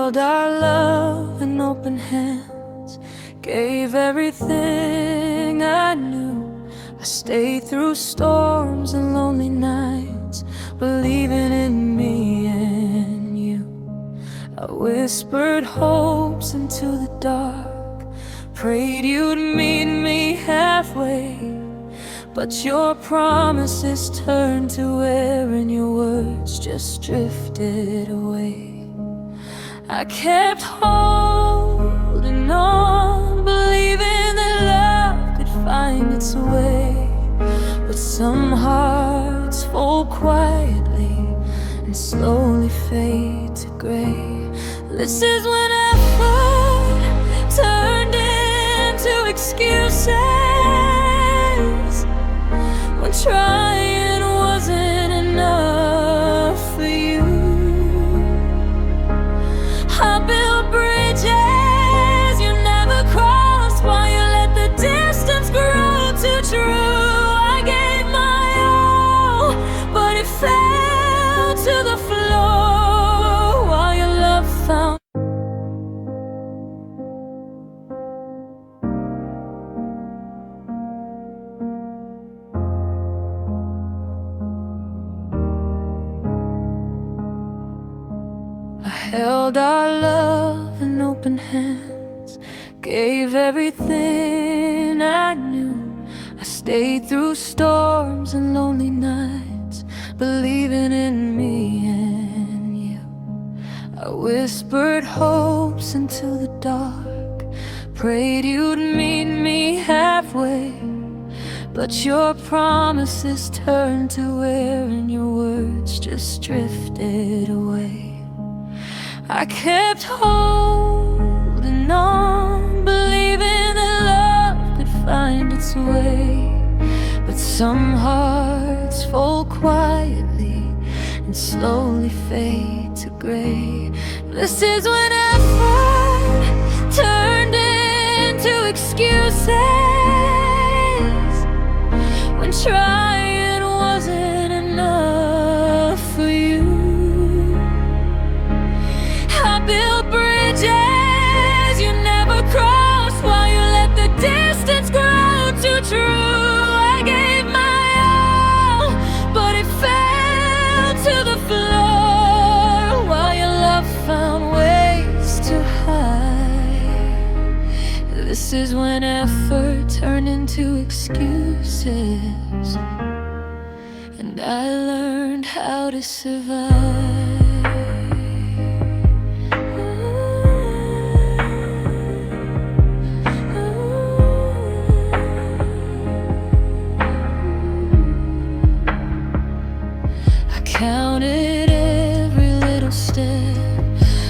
held our love in open hands, gave everything I knew. I stayed through storms and lonely nights, believing in me and you. I whispered hopes into the dark, prayed you'd meet me halfway, but your promises turned to air and your words just drifted away. I kept holding on, believing that love could find its way, but some hearts fall quietly and slowly fade to gray. This is when effort turned into excuses, when trying wasn't enough for you. I built bridges you never crossed, while you let the distance grow too true. I gave my all, but it fell to the floor while your love found. I held our love in open hands, gave everything I knew. I stayed through storms and lonely nights, believing in me and you. I whispered hopes into the dark, prayed you'd meet me halfway, but your promises turned to air and your words just drifted away. I kept holding on, believing that love could find its way, but some hearts fall quietly and slowly fade to gray. This is when effort turned into excuses, when trying wasn't enough for you. I built bridges you never crossed, while you let the distance grow too true. I gave my all, but it fell to the floor while your love found ways to hide. This is when effort turned into excuses, and I learned how to survive. Counted every little step,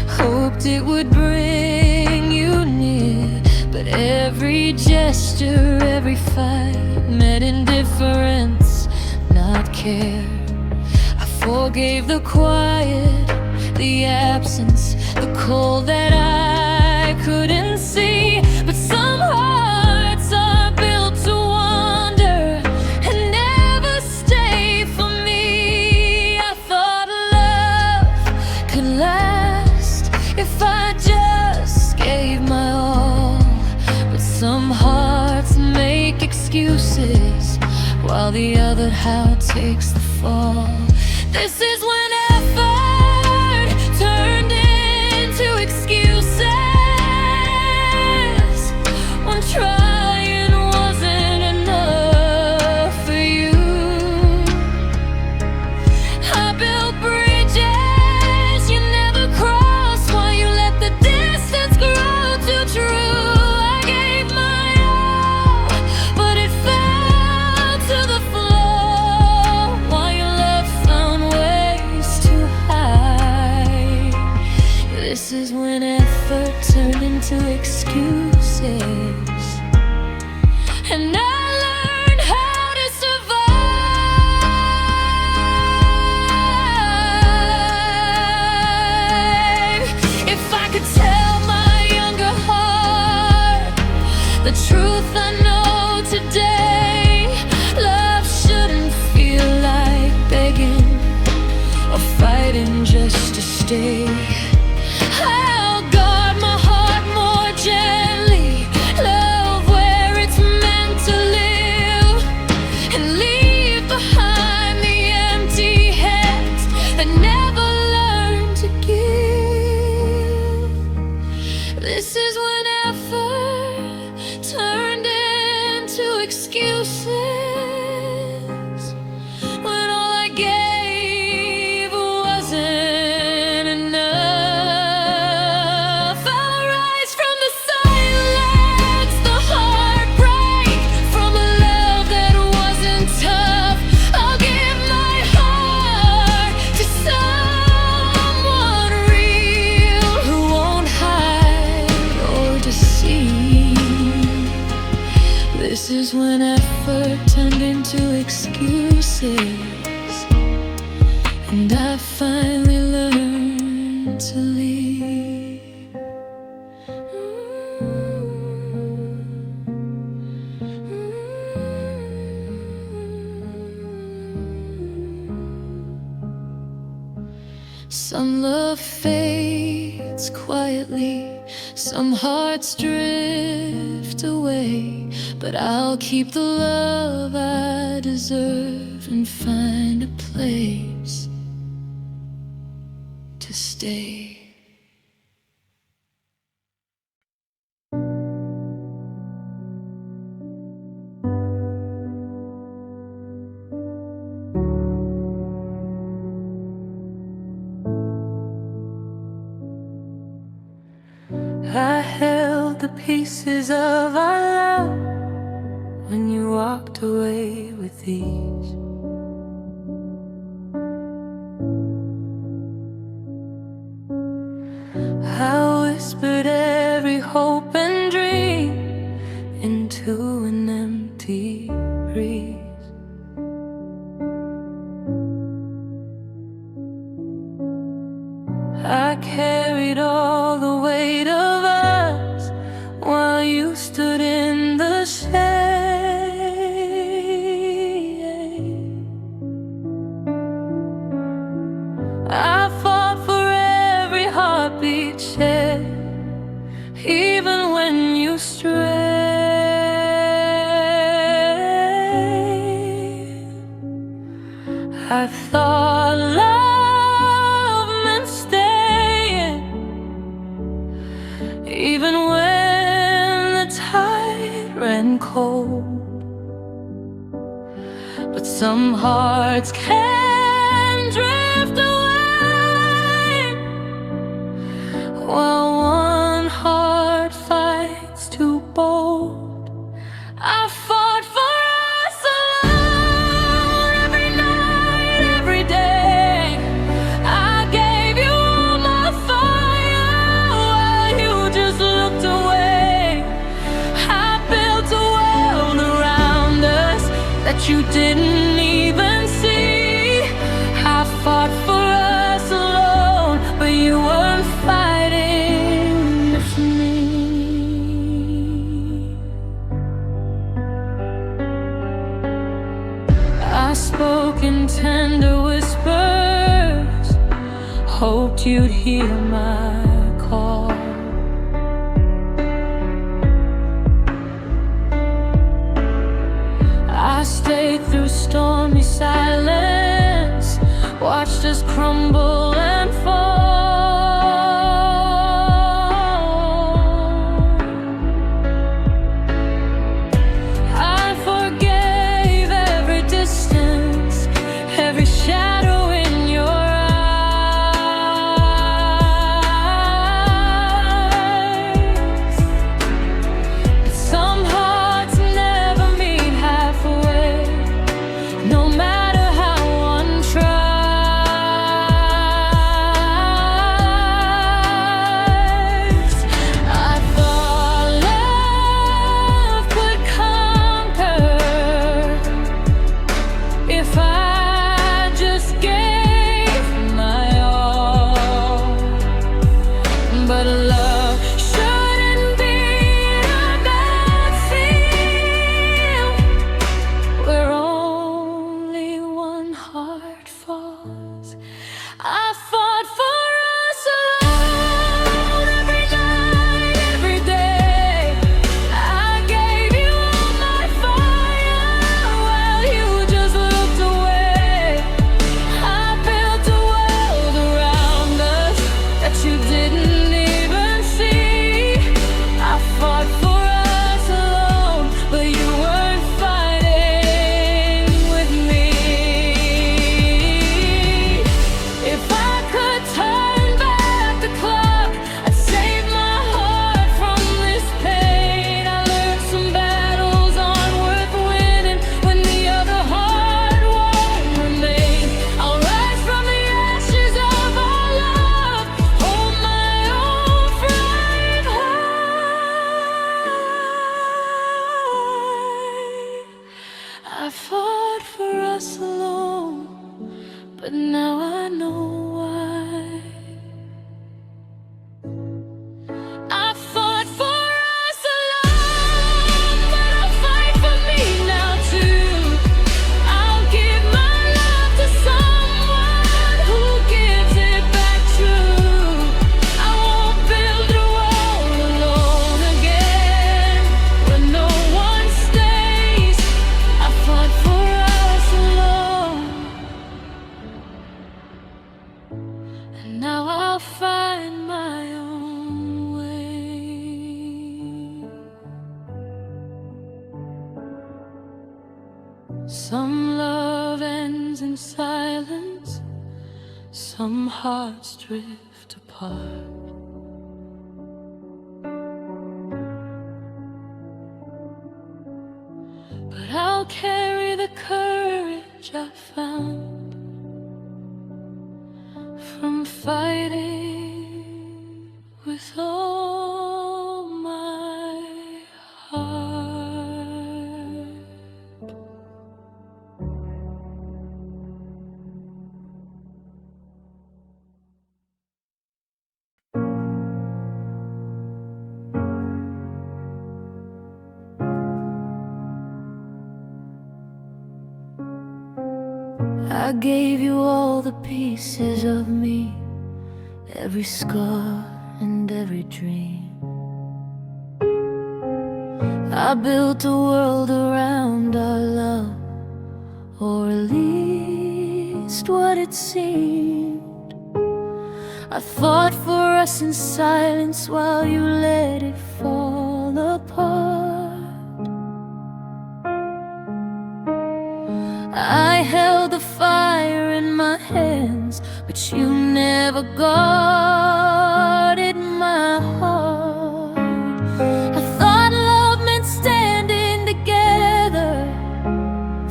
hoped it would bring you near, but every gesture, every fight met indifference, not care. I forgave the quiet, the absence, the cold that I couldn't see, but some hearts are built to wander and never stay for me. I thought love could last if I just gave my all, but some hearts make excuses while the other half takes the fall. This is when effort turned into excuses, when trying wasn't enough for you. I built bridges you never crossed, while you let the distance grow too true. I gave my all, but it fell to the floor while your love found ways to hide. This is when effort turned into excuses, and I learned how to survive. If I could tell my younger heart the truth I know today, love shouldn't feel like begging or fighting just to stay. How places, and I finally learned to leave. Some love fades quietly, some hearts drift away, but I'll keep the love I deserve and find a place to stay. I held the pieces of our love when you walked away with ease. I whispered every hope and dream into an empty breeze. I carried all the weight of us while you stood in the shade. I fought for every heartbeat shared, even when you strayed. I thought love meant staying, even when the tide ran cold. But some hearts can drift away, while one heart fights too bold. I fought for us alone every night, every day. I gave you all my fire while you just looked away. I built a world around us that you didn't even see. I fought for us alone, but you weren't fighting with me. I spoke in tender whispers, hoped you'd hear my call. I stayed through stormy silence, watched us crumble and fall. I forgave every distance, every shadow in your eyes. But some hearts never meet halfway, no matter how one tries. Some love ends in silence, some hearts drift apart. But I'll carry the courage I found from fighting with all my heart. I gave you all the pieces of me, every scar and every dream. I built a world around our love, or at least what it seemed. I fought for us in silence while you let it fall apart. I held the fire in my hands, but you never guarded my heart. I thought love meant standing together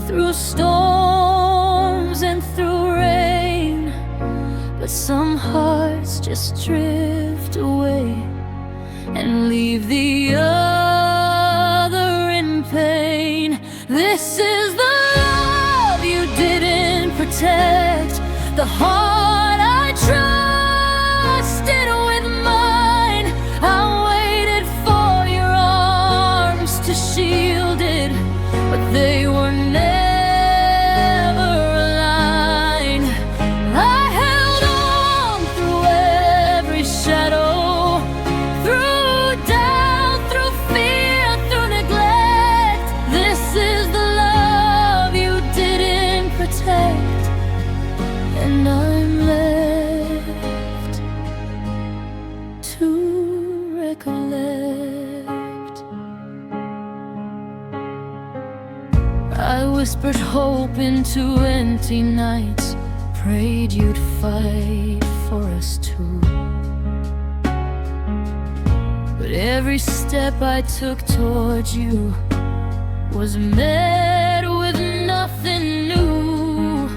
through storms and through rain, but some hearts just drift away and leave the other in pain. This is the you didn't protect, the heart I trusted with mine. I waited for your arms to shield it, but they were never aligned. I held on through every shadow, through doubt, through fear, through neglect. This is the and I'm left to recollect. I whispered hope into empty nights, prayed you'd fight for us too. But every step I took towards you was met with nothing new.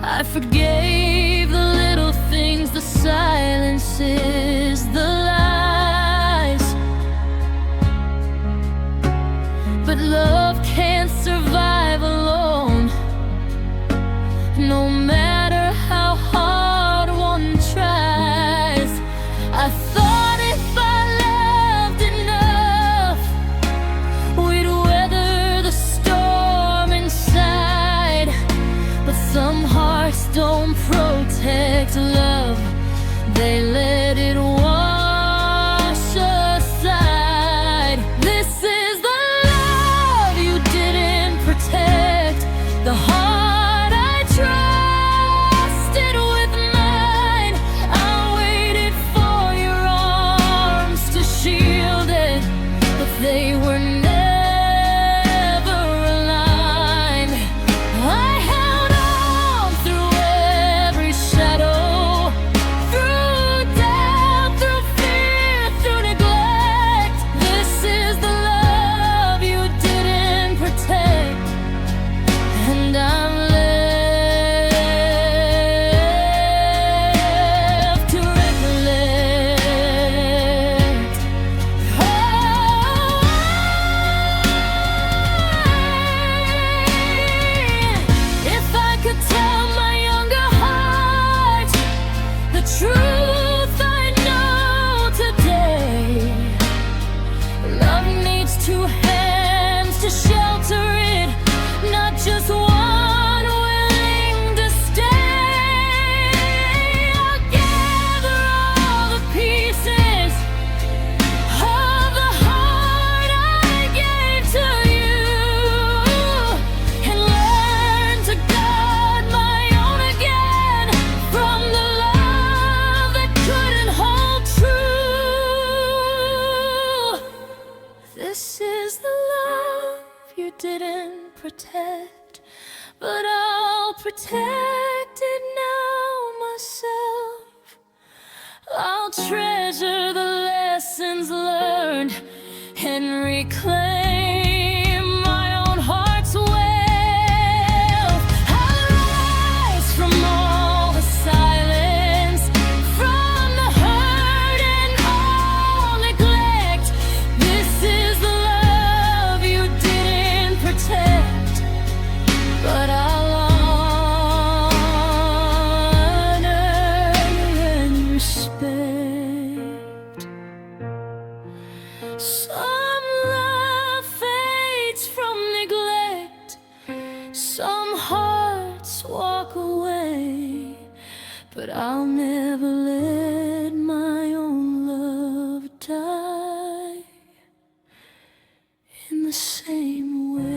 I forgave the little things, the silences, the lies, but love can't survive alone, no matter how hard one tries. I thought if I loved enough, we'd weather the storm inside, but some hearts don't protect love, they let it wash aside. This is the love you didn't protect, the heart I trusted with mine. I waited for your arms to shield it, but they were never aligned. I held on through every shadow, through doubt, through fear, through neglect. This is the love you didn't protect, and I'm left to recollect. Oh, if I could tell my younger heart the truth I know today, love needs two hands to shelter it, not just one willing to stay. I'll gather all the pieces of the heart I gave to you, and learn to guard my own again from the love that couldn't hold true. This is the love you didn't protect, but I'll protect it now myself. I'll treasure the lessons learned and reclaim my own heart's wealth. I'll rise from all the silence, from the hurt and all neglect. This is the love you didn't protect, but I'll honor and respect. Some love fades from neglect, some hearts walk away, but I'll never let my own love die in the same way.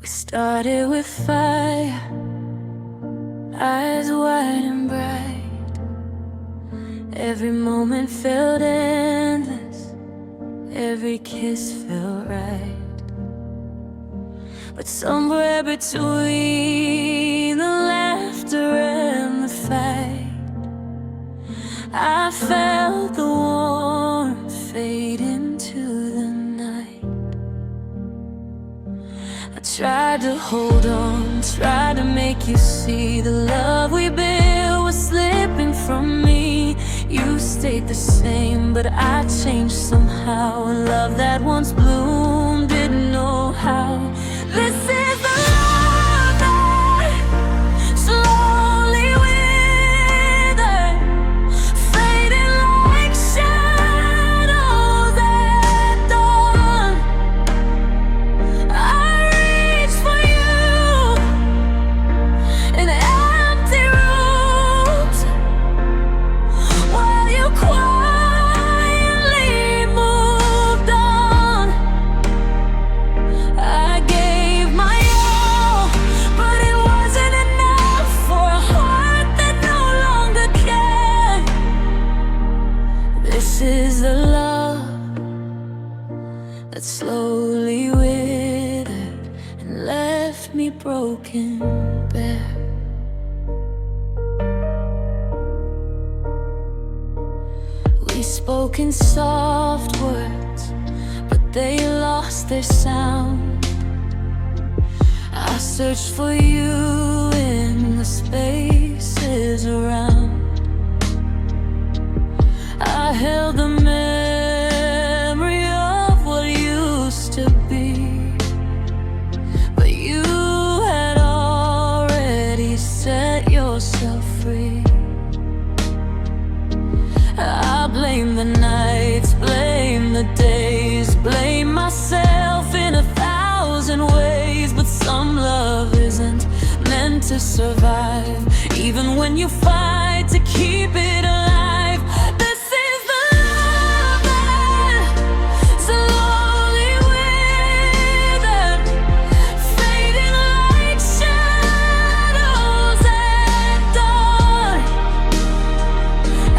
We started with fire, eyes wide and bright. Every moment felt endless, every kiss felt right. But somewhere between the laughter and the fight, I felt the warmth fade into the night. I tried to hold on, tried to make you see the love we built was slipping from me. You stayed the same, but I changed somehow. And love that once bloomed didn't know how. This is the love that slowly withered, fading like shadows at dawn. I reach for you in empty rooms, while you quietly moved on. I gave my all, but it wasn't enough for a heart that no longer cared. This is the love that slowly withered and left me broken, bare. We spoke in soft words, but they lost their sound. I searched for you in the spaces around. I held the memory of what used to be, but you had already set yourself free. I blame the nights, blame the days, blame myself in 1,000 ways. But some love isn't meant to survive, even when you fight to keep it alive. This is the love that slowly withered, fading like shadows at dawn. I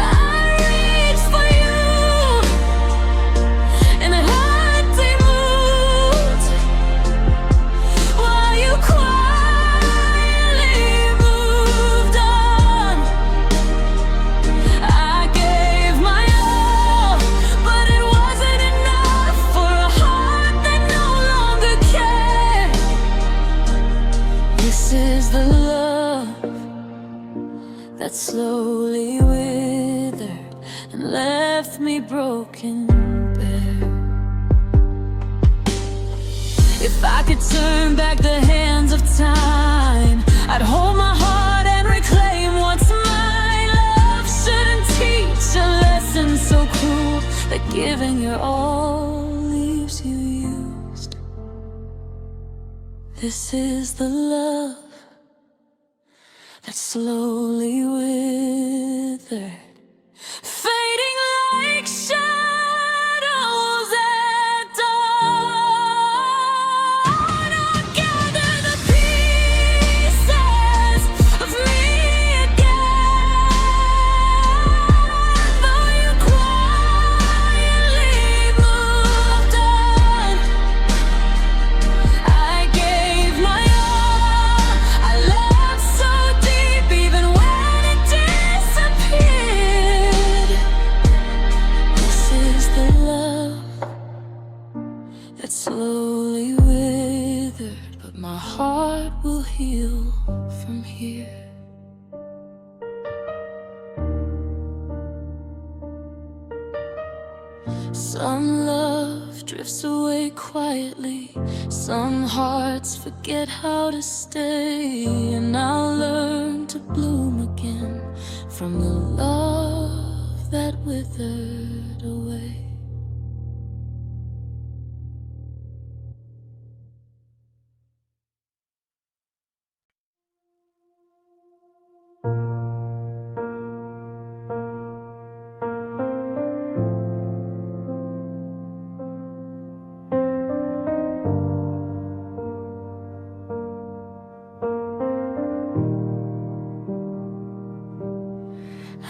reach for you in empty moods, while you quietly moved on. I gave my all, but it wasn't enough for a heart that no longer cared. This is the love that slowly withered and left me broken, bare. If I could turn back the hands of time, I'd hold my heart and reclaim what's mine. Love shouldn't teach a lesson so cruel that giving your all leaves you used. This is the love that that slowly withered, fading like shadows at dawn. I'll gather the pieces of me again, though you quietly moved on. I gave my all, I loved so deep, even when it disappeared. This is the love that slowly withered, but my heart will heal from here. Some love drifts away quietly, some hearts forget how to stay, and I'll learn to bloom again from the love that withered away.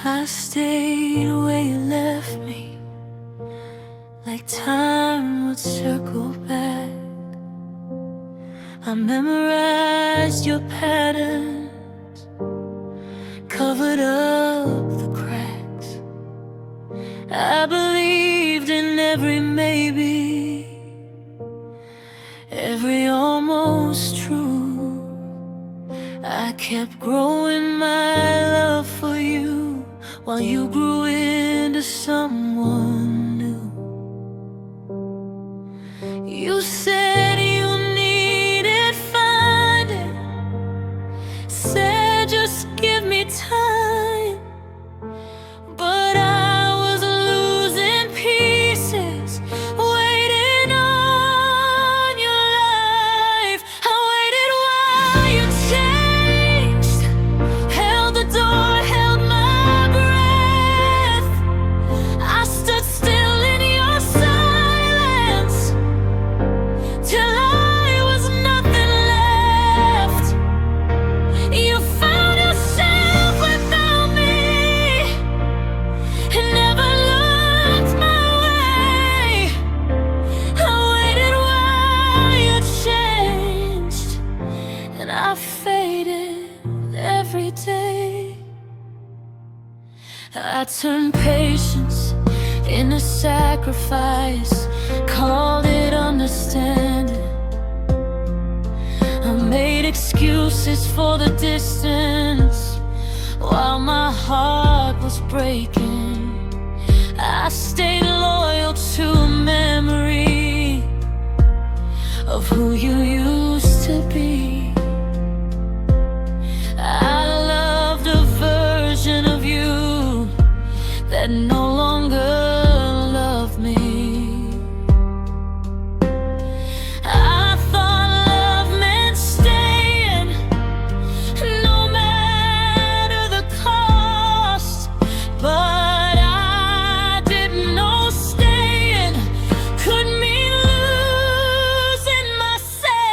I stayed where you left me, like time would circle back. I memorized your patterns, covered up the cracks. I believed in every maybe, every almost true. I kept growing my love for you, while you grew into someone new. You said you needed finding, said just give me time, but I was losing pieces, waiting on your life. I waited while you changed, held the door, held my breath. I stood still in your silence, till I was nothing left. You found yourself without me, and never looked my way. I waited while you changed, and I faded every day. I turned patience into sacrifice, called it understanding. I made excuses for the distance, while my heart was breaking. I stayed loyal to a memory of who you used to be. I loved a version of you that no longer loved me. I thought love meant staying, no matter the cost, but I didn't know staying could mean losing myself.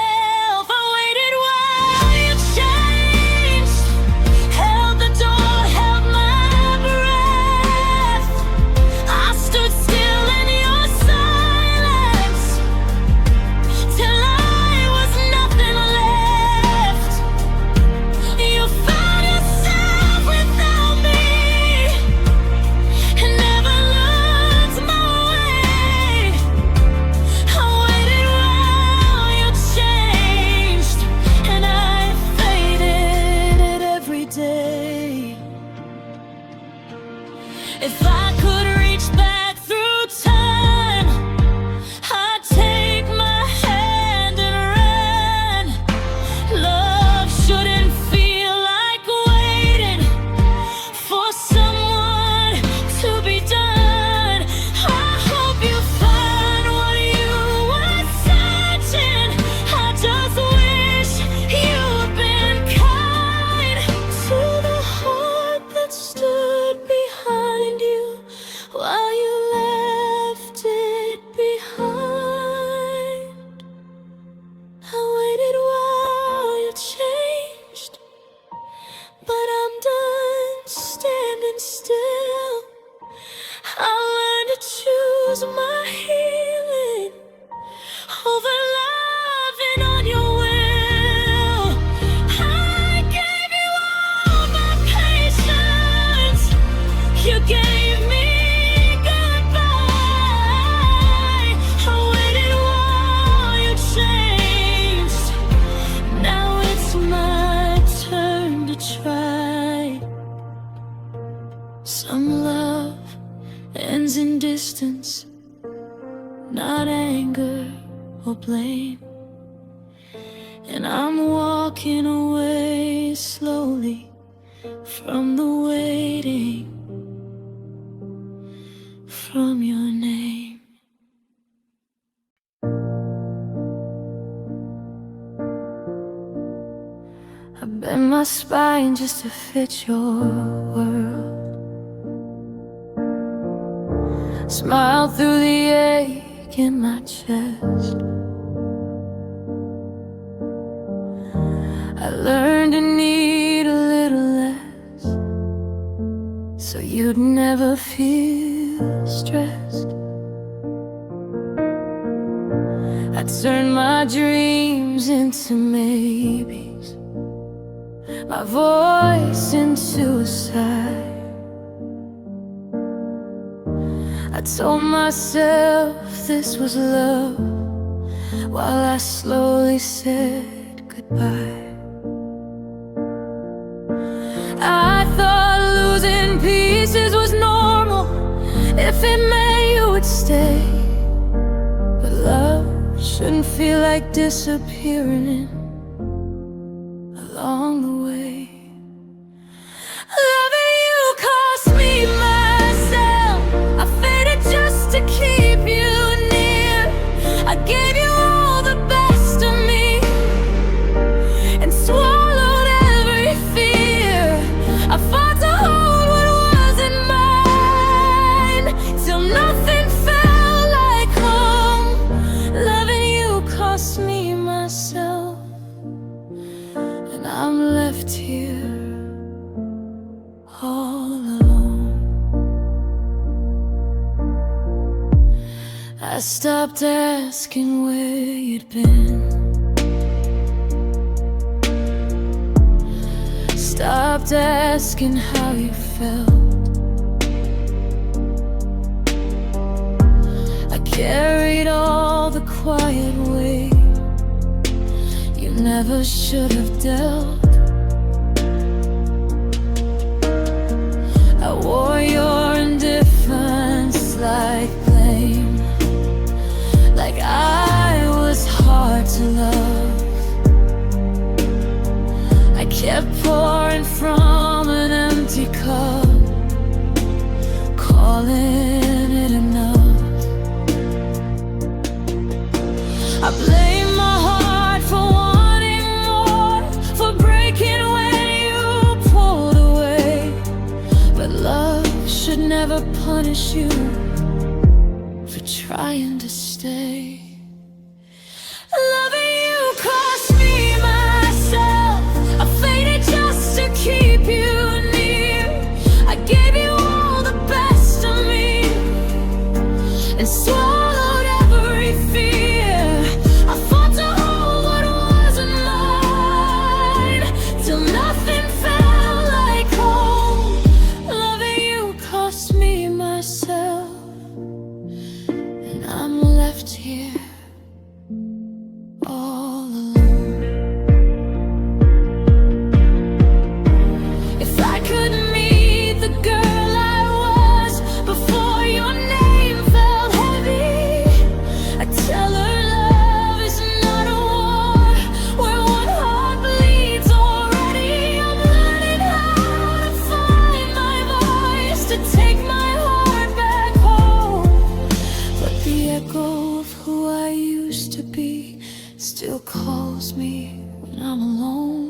over loving on your will. I gave you all my patience. You gave me goodbye. I waited while you changed. Now it's my turn to try. Some love ends in distance, not anger or blame. And I'm walking away slowly from the waiting, from your name. I bend my spine just to fit your world. Smile through the ache in my chest. I learned to need a little less, so you'd never feel stressed. I turned my dreams into maybes, my voice into a sigh. I told myself this was love, while I slowly said goodbye. I thought losing pieces was normal, if it meant you would stay. But love shouldn't feel like disappearing along the way. Loving you cost me myself. I faded just to keep you near. I gave you all the best of me and swallowed every fear. I fought to hold what wasn't mine, till nothing felt like home. Loving you cost me myself, and I'm left here all alone. I stopped asking where you'd been, stopped asking how you felt. I carried all the quiet weight you never should have dealt. I wore your indifference like blame, like I was hard to love. I kept pouring from an empty cup, calling it enough. I blame my heart for wanting more, for breaking when you pulled away. But love should never punish you for trying to stay. Loving you cost me myself. I faded just to keep you near. I gave you all the best of me and swallowed every fear. I fought to hold what wasn't mine, till nothing felt like home. Loving you cost me myself, and I'm left here all alone. If I could meet the girl I was before your name felt heavy, I'd tell her love is not a war where one heart bleeds already. I'm learning how to find my voice, to take my heart back home. But the echo of who I used to be still calls me when I'm alone.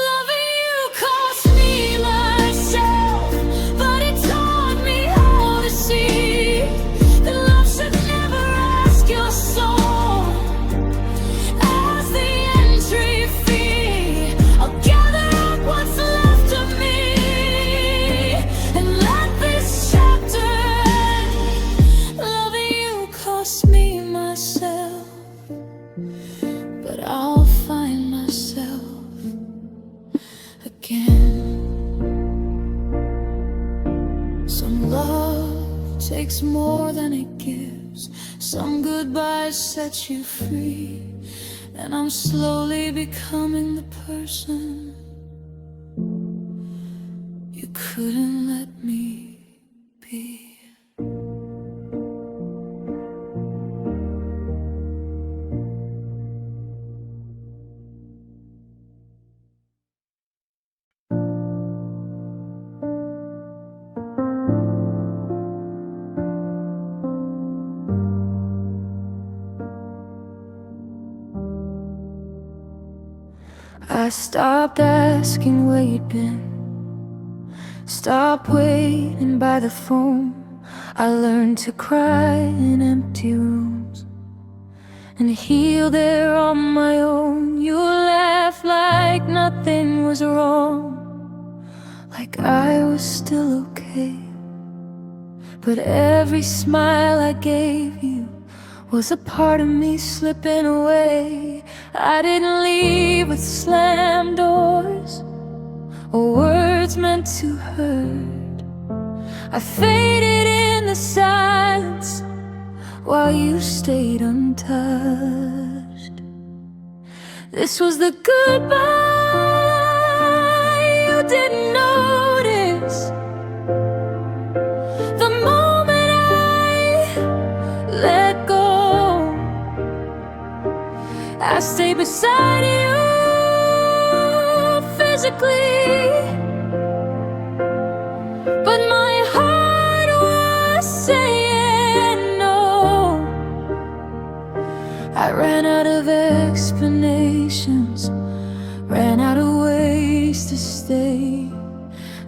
Loving you cost me myself, but it taught me how to see that love should never ask your soul as the entry fee. I'll gather up what's left of me and let this chapter end. Loving you cost me myself. takes more than it gives. Some goodbyes set you free, and I'm slowly becoming the person you couldn't let me be. I stopped asking where you'd been, stopped waiting by the phone. I learned to cry in empty rooms and heal there on my own. You laughed like nothing was wrong, like I was still okay. But every smile I gave you was a part of me slipping away. I didn't leave with slammed doors or words meant to hurt. I faded in the silence while you stayed untouched. This was the goodbye you didn't notice. The moment I let go, I stayed beside you physically, but my heart was saying no. I ran out of explanations, ran out of ways to stay.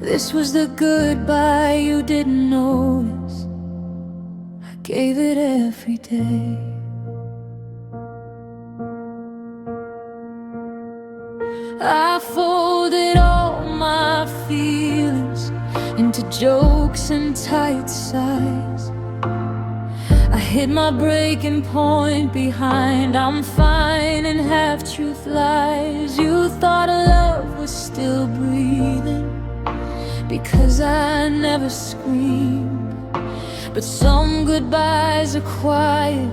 This was the goodbye you didn't notice. I gave it every day. I folded all my feelings into jokes and tight sighs. I hid my breaking point behind I'm fine and half-truth lies. You thought love was still breathing because I never screamed. But some goodbyes are quiet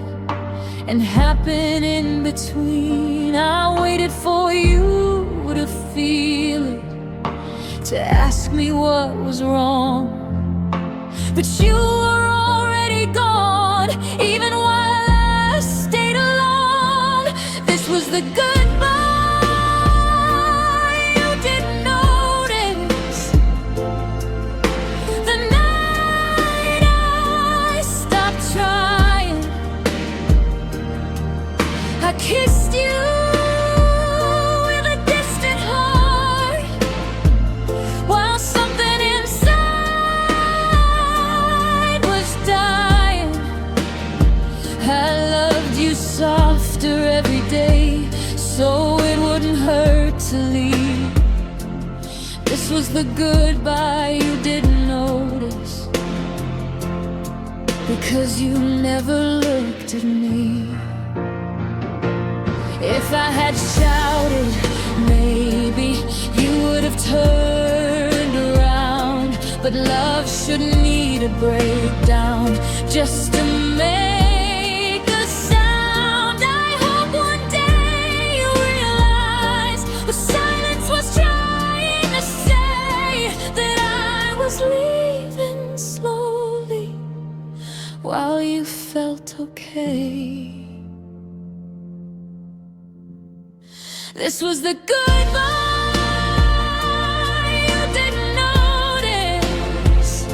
and happen in between. I waited for you to feel it, to ask me what was wrong, but you were already gone, even while I stayed alone. This was the goodbye you didn't notice. The night I stopped trying, I kissed you softer every day, so it wouldn't hurt to leave. This was the goodbye you didn't notice, because you never looked at me. If I had shouted, maybe you would have turned around. But love shouldn't need a breakdown just to make leaving slowly while you felt okay. This was the goodbye you didn't notice,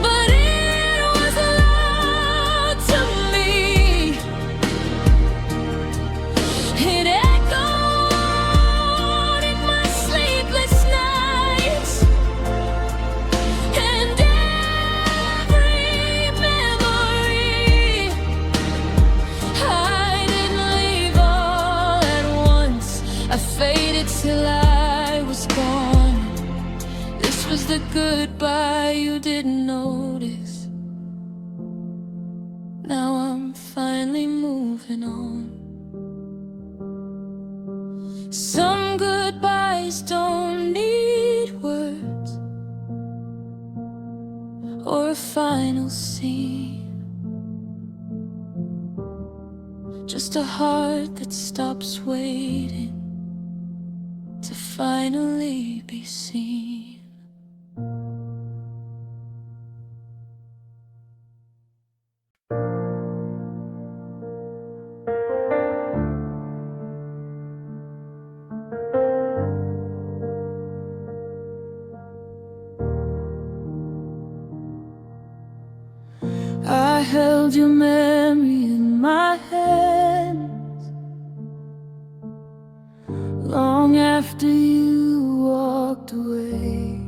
but it was loud to me. It echoed in my sleepless nights, and every memory. I didn't leave all at once, I faded till I was gone. This was the goodbye you didn't notice. Now I'm finally moving on. Some goodbyes don't need words or a final seen. Just a heart that stops waiting to finally be seen. I held your memory in my hands long after you walked away.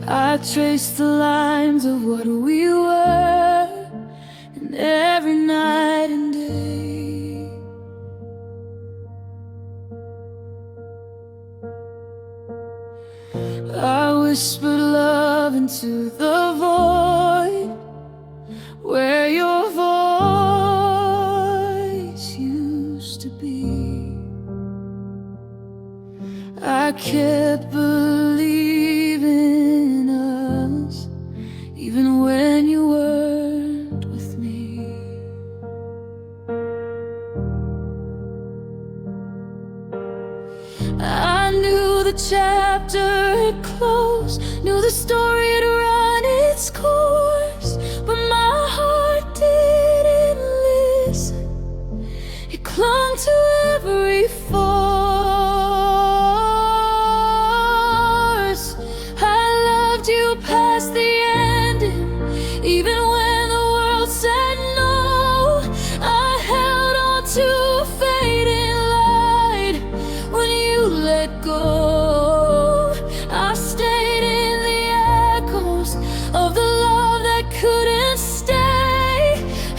I traced the lines of what we were in every night and day. I whispered love into the void where your voice used to be. I kept believing in us even when you weren't with me. I knew the chapter had closed, knew the story had run its course, but my heart didn't listen. It clung to every force. I loved you past the ending, even when the world said no. I held on to a fading light when you let go. I stayed in the echoes of the love that couldn't stay.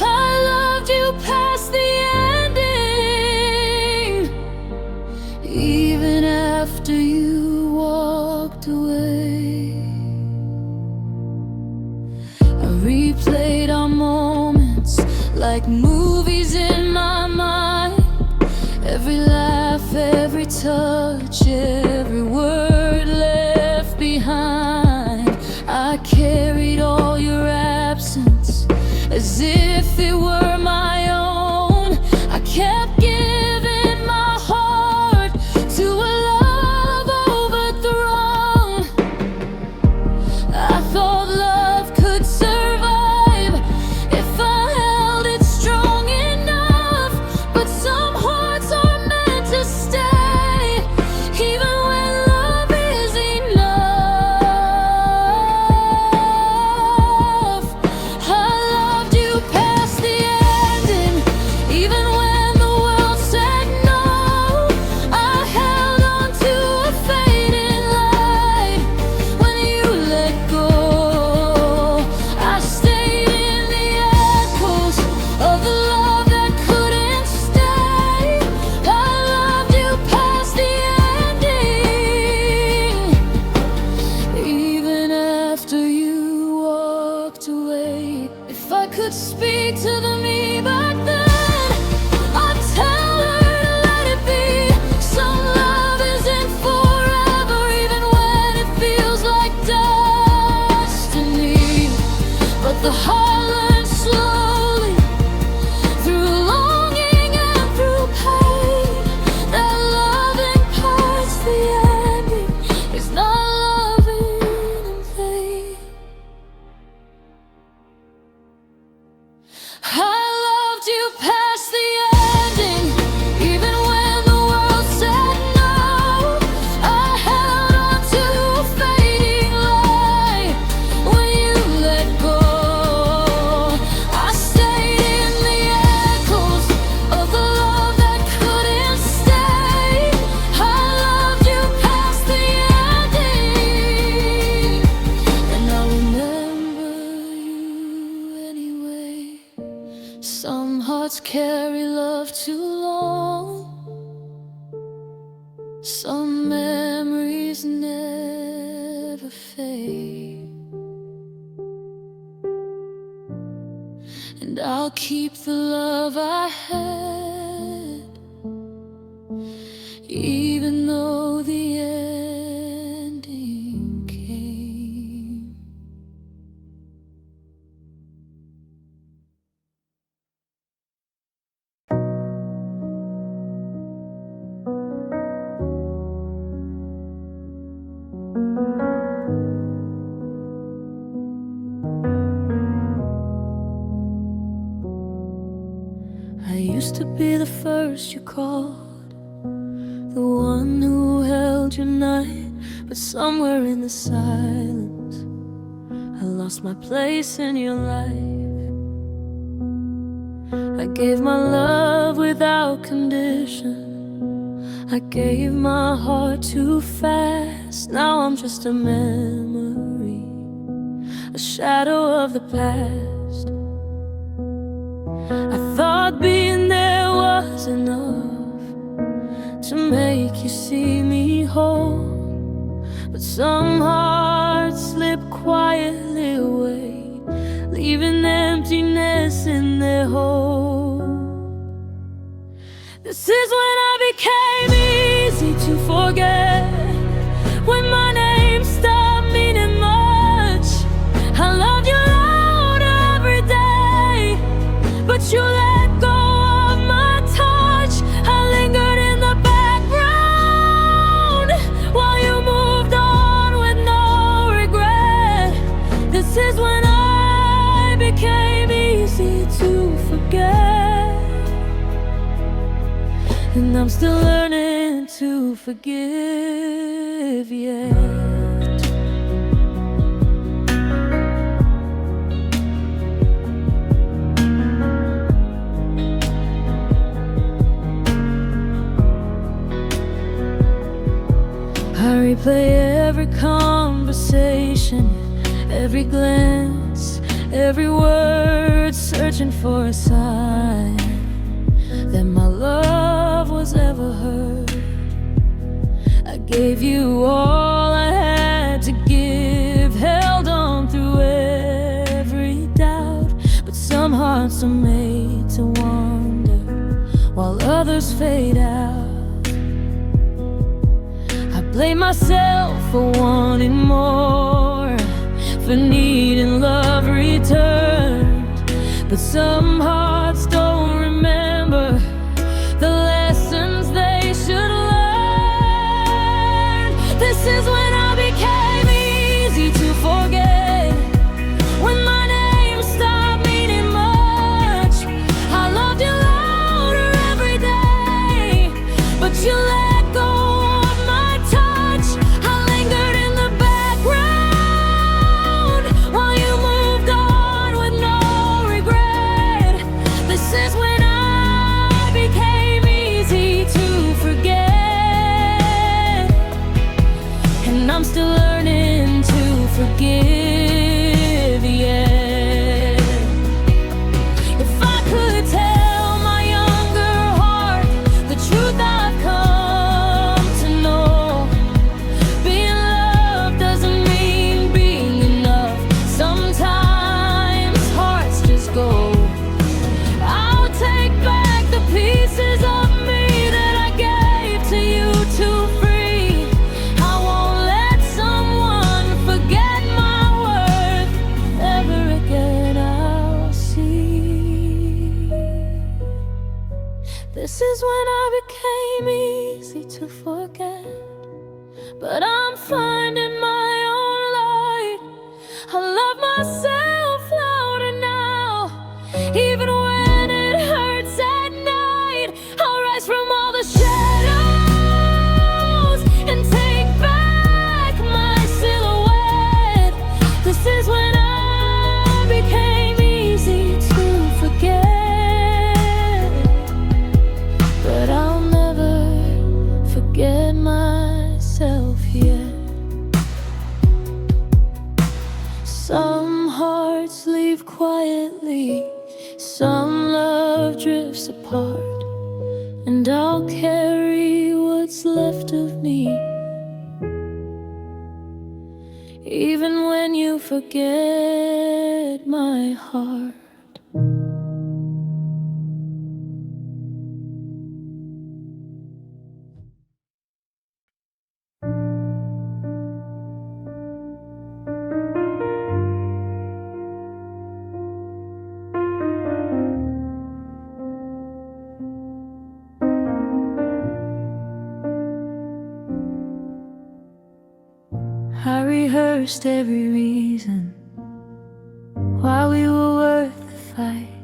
I loved you past the ending, even after you walked away. I replayed our moments like movies in my mind. Every laugh, every touch, every word left behind. I carried all your absence as if it were my own. I kept giving my heart to a love overthrown. I thought love could survive if I held it strong enough, but some hearts are meant to stay even when love is enough. I loved you past the ending, even when the world said no. I held on to a fading light when you let go. I stayed in the echoes of the love that couldn't stay. I loved you past the ending, even after you walked away. If I could speak to the me back then, I'd tell her to let it be. Some love isn't forever, even when it feels like destiny. But the heart learns slowly through longing and through pain that loving past the ending is not loving in vain. I loved you past the ending, even when the world said no. I held on to a fading light when you let go. I stayed in the echoes of the love that couldn't stay. I loved you past the ending, and I remember you anyway. Some hearts carry love too long, some memories never fade. And I'll keep the love I had, even though the ending came. I used to be the first you called, the one who held your night. But somewhere in the silence, I lost my place in your life. I gave my love without condition. I gave my heart too fast. Now I'm just a memory, a shadow of the past. I thought being there was enough to make you see me whole, but some hearts slip quietly away, leaving emptiness in their hole. This is when I became easy to forget, when my name stopped meaning much. I loved you louder every day, but you let go of my touch. I lingered in the background while you moved on with no regret. This is when I became easy to forget, and I'm still learning to forgive yet. I replay every conversation, every glance, every word, searching for a sign that my love was ever heard. I gave you all I had to give, held on through every doubt. But some hearts are made to wander while others fade out. I blame myself for wanting more, for needing love returned. But some hearts don't remember the lessons they should learn. This is when I became easy to forget, when my name stopped meaning much. I loved you louder every day, but you let go of my touch. I lingered in the background while you moved on with no regret. This is when I became easy to forget, and I'm still learning to forgive yet. If I could tell my younger heart the truth I've come to know, being loved doesn't mean being enough. Sometimes hearts just go. I'll take back the pieces of me that I gave to you to free. I won't let someone forget my worth. Never again I'll see. This is when I became easy to forget, but I'm finding my own light. I love myself louder now, even when it hurts at night. I'll rise from all the shadows and take back my silhouette. This is when I became easy to forget, but I'll never forget myself yet. Some hearts leave quietly, some love drifts apart, and I'll carry what's left of me, even when you forget my heart. I rehearsed every reason why we were worth the fight.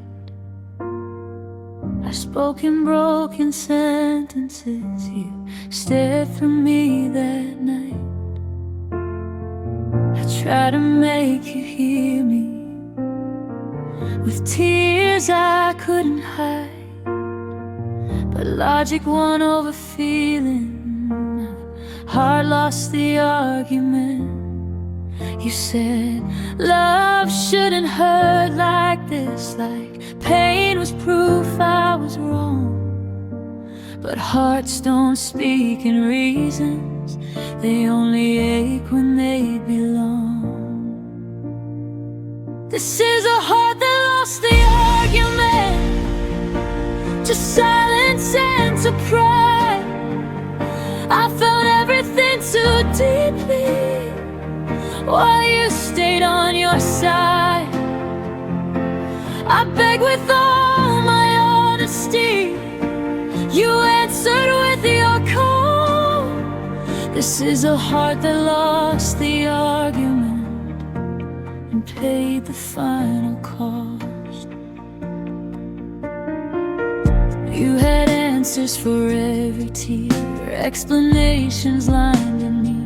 I I spoke in broken sentences. You stared through me that night. I tried to make you hear me with tears I couldn't hide, but logic won over feeling. Heart lost the argument. You said love shouldn't hurt like this, like pain was proof I was wrong. But hearts don't speak in reasons, they only ache when they belong. This is a heart that lost the argument to silence and to pride. I felt everything too deeply while you stayed on your side. I begged with all my honesty, you answered with your call. This is a heart that lost the argument and paid the final cost. You had answers for every tear, explanations lined in need.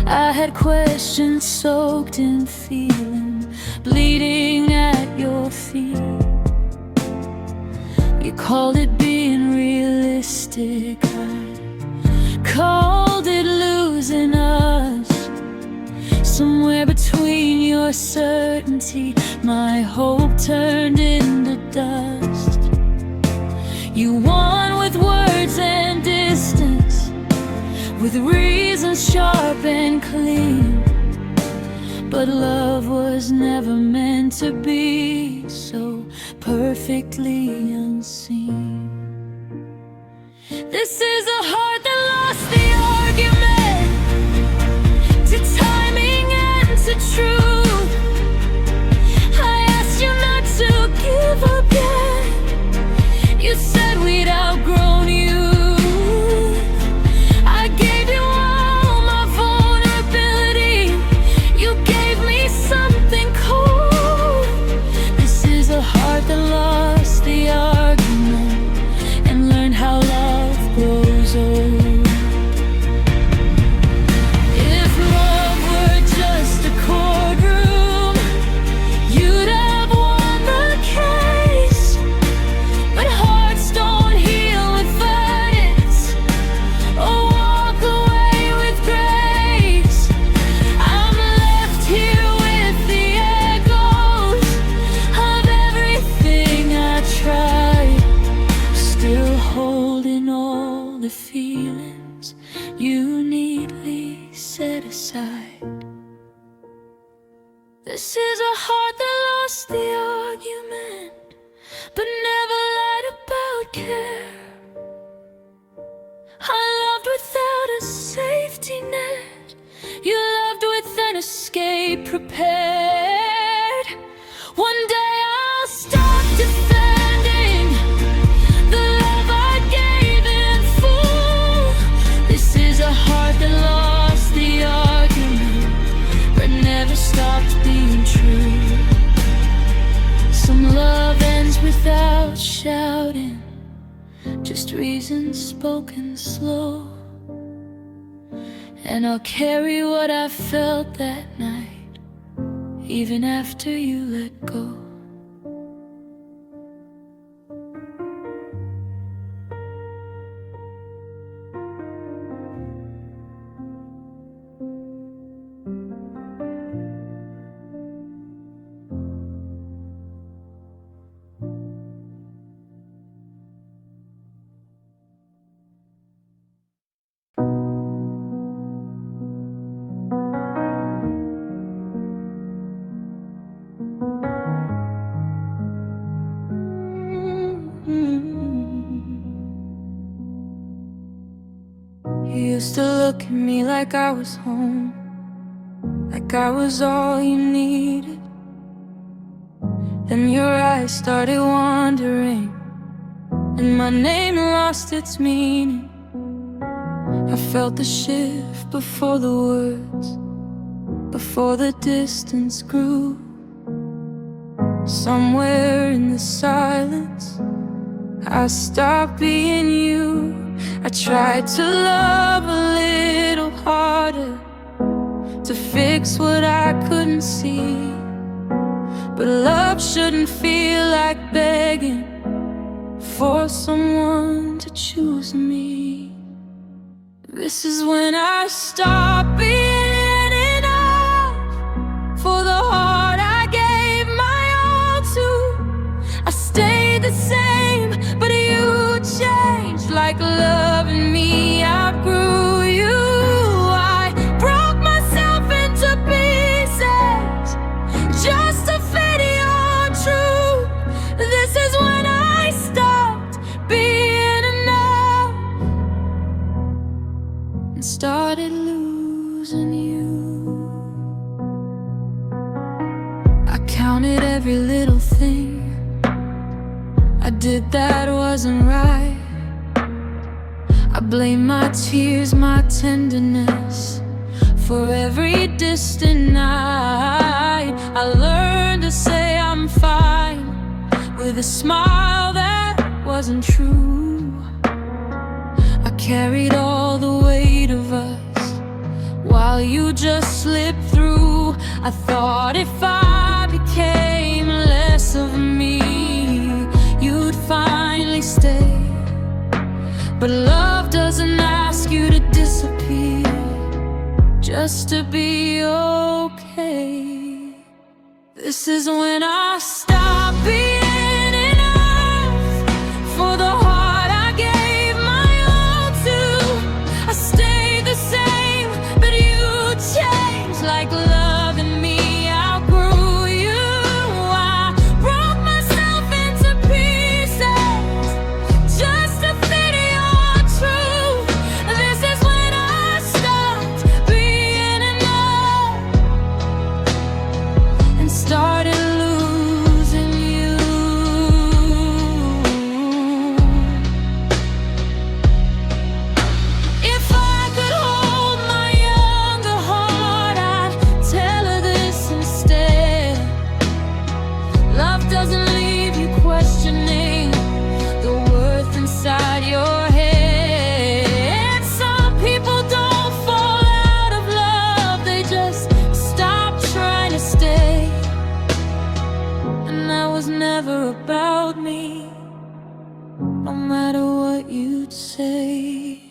I had questions soaked in feeling, bleeding at your feet. You called it being realistic, I called it losing us. Somewhere between your certainty, my hope turned into dust. You won with words and distance, with reasons sharp and clean. But love was never meant to be so perfectly unseen. This is a heart that lost the argument to timing and to truth. I asked you not to give up yet. You said we'd outgrown you. I gave you all my vulnerability. You gave me something cold. This is a heart that lost the argument and learned how love grows old. If love were just a courtroom, you'd have won the case. But hearts don't heal with verdicts or walk away with grace. I'm left here with the echoes of everything I tried, still holding all the feelings you neatly set aside. This is a heart that lost the argument, but never lied about care. I loved without a safety net. You loved with an escape prepared. One day I'll stop defending the love I gave in full. This is a heart that lost the argument, but never stopped being true. Some love ends without shouting, just reasons spoken slow. And I'll carry what I felt that night, even after you let go. You used to look at me like I was home, like I was all you needed. Then your eyes started wandering, and my name lost its meaning. I felt the shift before the words, before the distance grew. Somewhere in the silence, I stopped being you. I tried to love a little harder, to fix what I couldn't see. But love shouldn't feel like begging for someone to choose me. This is when I stopped being enough for the heart I gave my all to. I stayed the same, but you changed. Like loving me outgrew you. I broke myself into pieces just to fit your truth. This is when I stopped being enough and started losing you. I counted every little thing I did that wasn't right. I blame my tears, my tenderness for every distant night. I learned to say I'm fine with a smile that wasn't true. I carried all the weight of us while you just slipped through. I thought if I became less of me, you'd finally stay. But love doesn't ask you to disappear just to be okay. This is when I stop being enough for the heart I gave my all to. I stayed the same, but you changed. Like loving me outgrew you. I broke myself into pieces just to fit your truth. This is when I stopped being enough and started losing you. If I could hold my younger heart, I'd tell her this instead. Love doesn't leave you questioning the worth inside your head. Some people don't fall out of love, they just stop trying to stay. And that was never about me, no matter what you'd say.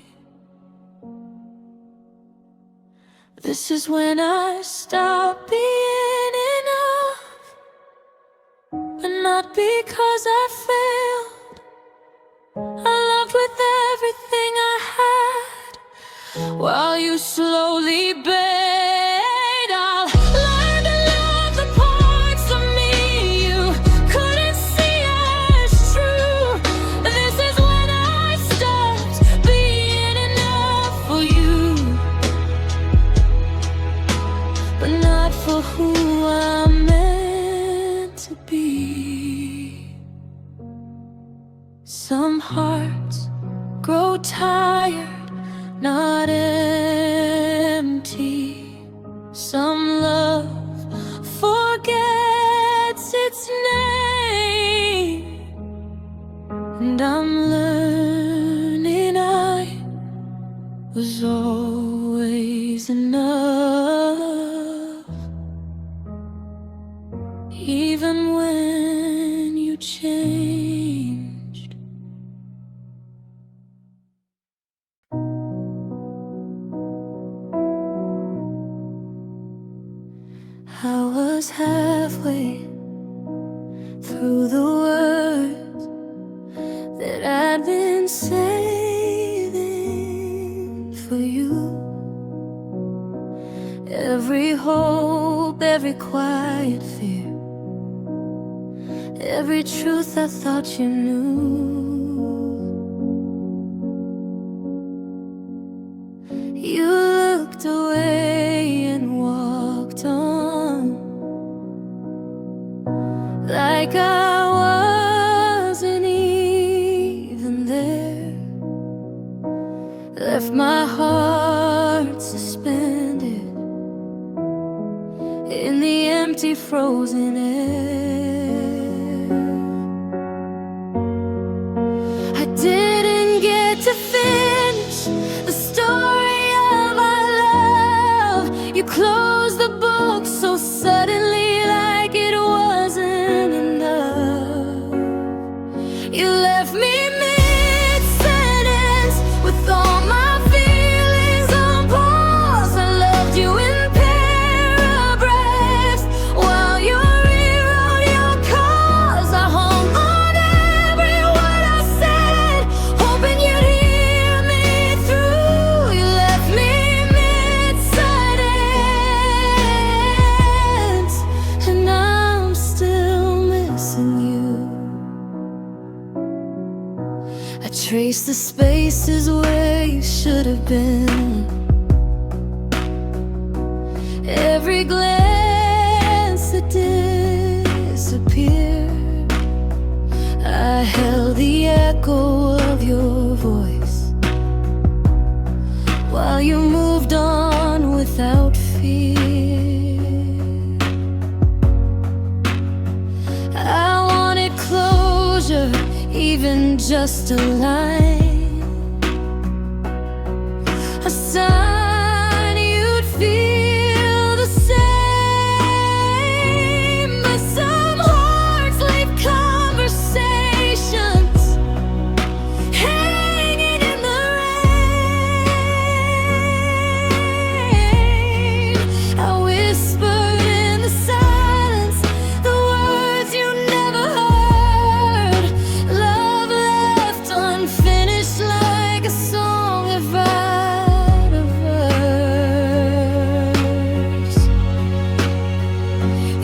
This is when I stopped being enough, but not because I failed. I loved with everything I had while you slowly bailed. I'll learn to love the parts of me you couldn't see as true. This is when I stopped being enough for you, but not for who I'm meant to be. Some hearts grow tired, not empty. Some love forgets its name. And I'm learning I was always enough, even when you changed. I was halfway through the words that I'd been saving for you. Every hope, every quiet fear, every truth I thought you knew. You looked away and walked on, like I wasn't even there. Left my heart suspended in the empty frozen air. trace the spaces where you should have been. Every glance that disappeared, I held the echo of your voice while you moved on without fear. I wanted closure, even just a line, a sign you'd feel the same. But some hearts leave conversations hanging in the rain. I whispered in the silence the words you never heard. Love left unfinished like a song without a verse.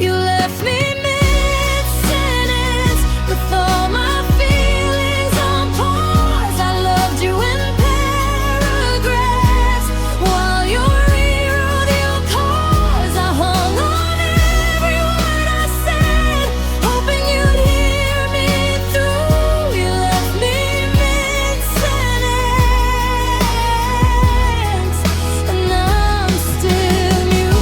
You left me mid-sentence with all my feelings on pause. I loved you in paragraphs while you rewrote your cause. I hung on every word I said, hoping you'd hear me through. You left me mid-sentence, and I'm still you.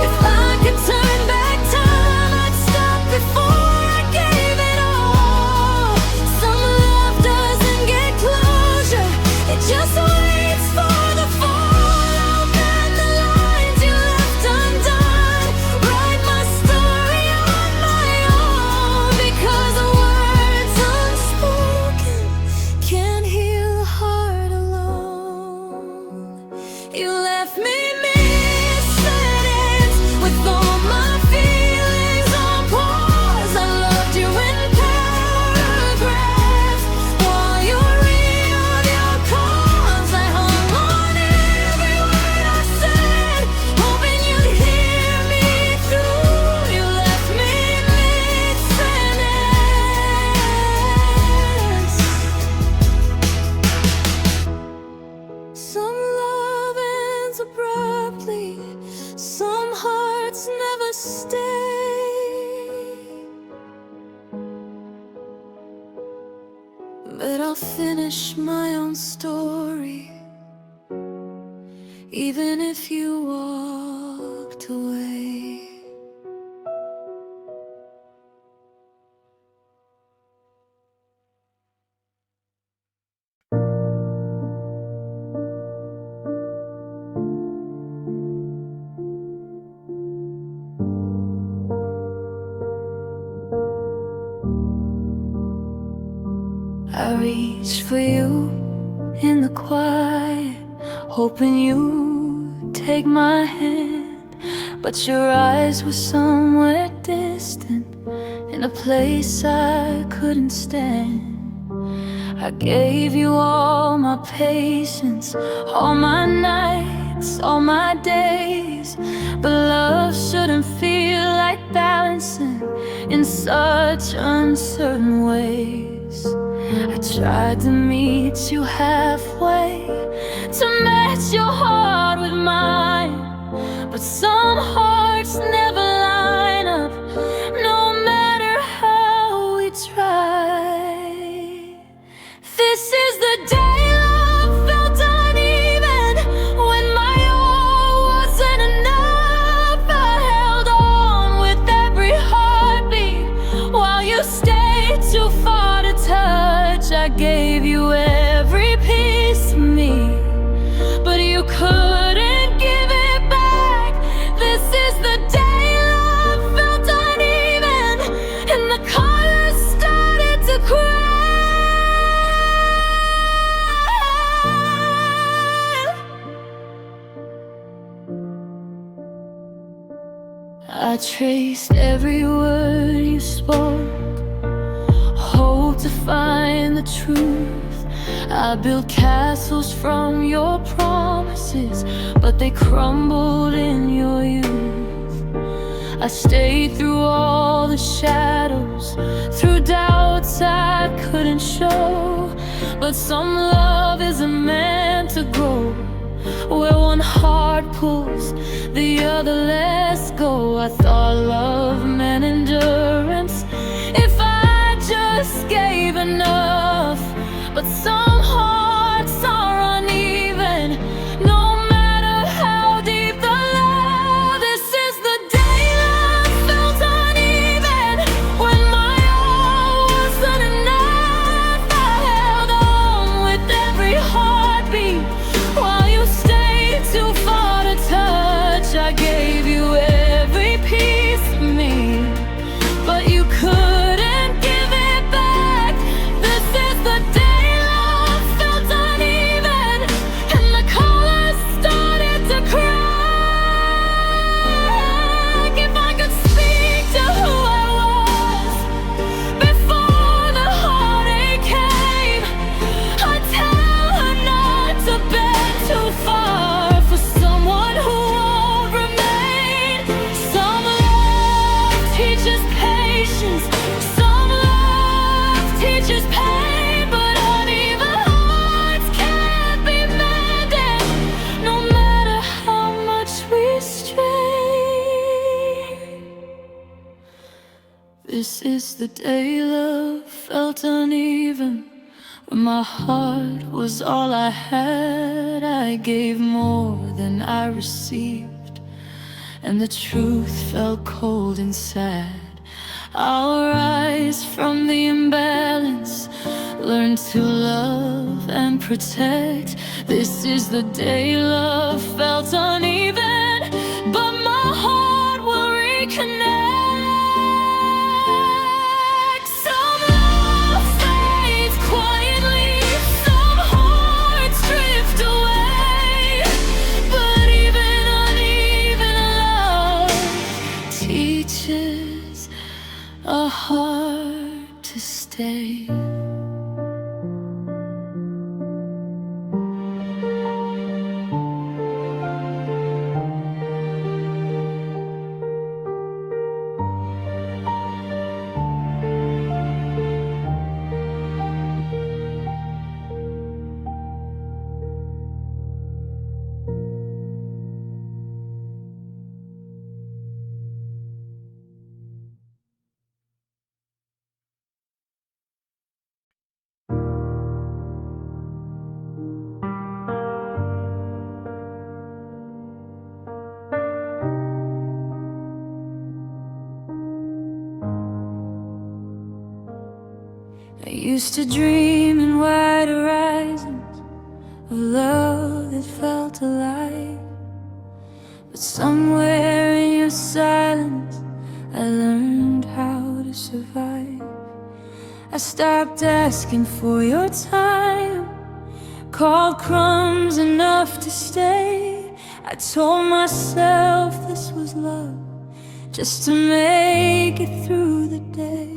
If I could turn back time, I'd stop before I gave it all. Some love doesn't get closure, it just waits for the fall. I'll bend the lines you left undone, write my story on my own, because the words unspoken can't heal a heart alone. You left me mid-sentence with all my feelings on pause. I loved you in paragraphs while you rewrote your cause. I hung on every word I said, hoping you'd hear me through. You left me mid-sentence. Some love ends abruptly, some hearts never stay. But I'll finish my own story, even if you walked away. I reached for you in the quiet, hoping you'd take my hand. But your eyes were somewhere distant, in a place I couldn't stand. I gave you all my patience, all my nights, all my days. But love shouldn't feel like balancing in such uncertain ways. I tried to meet you halfway, to match your heart with mine. But some hearts never line up, no matter how we try. This is the day love felt uneven, when my all wasn't enough. I held on with every heartbeat while you stayed too far to touch. I gave you every piece of me, but you couldn't give it back. This is the day love felt uneven, and the colors started to cry. I traced every word you spoke, hope to find the truth. I built castles from your promises, but they crumbled in your youth. I stayed through all the shadows, through doubts I couldn't show. But some love isn't meant to grow where one heart pulls, the other lets go. I thought love meant endurance if I just gave enough. But some hearts are uneven, no matter how deep the love. This is the day love felt uneven, when my all wasn't enough. I held on with every heartbeat while you stayed too far to touch. I gave you every piece of me, but you couldn't give it back. This is the day love felt uneven, and the colors started to crack. If I could speak to who I was before the heartache came, I'd tell her not to bend too far for someone who won't remain. Some love teaches patience, some love teaches pain, but uneven hearts can't be mended, no matter how much we strain. This is the day love felt uneven, when my heart was all I had. I gave more than I received, and the truth felt cold and sad. I'll rise from the imbalance, learn to love and protect. This is the day love felt uneven, but my heart will reconnect. Some love fades quietly, some hearts drift away, but even uneven love teaches a heart to stay. I used to dream in wide horizons of love that felt alive, but somewhere in your silence I learned how to survive. I stopped asking for your time, called crumbs enough to stay. I told myself this was love, just to make it through the day.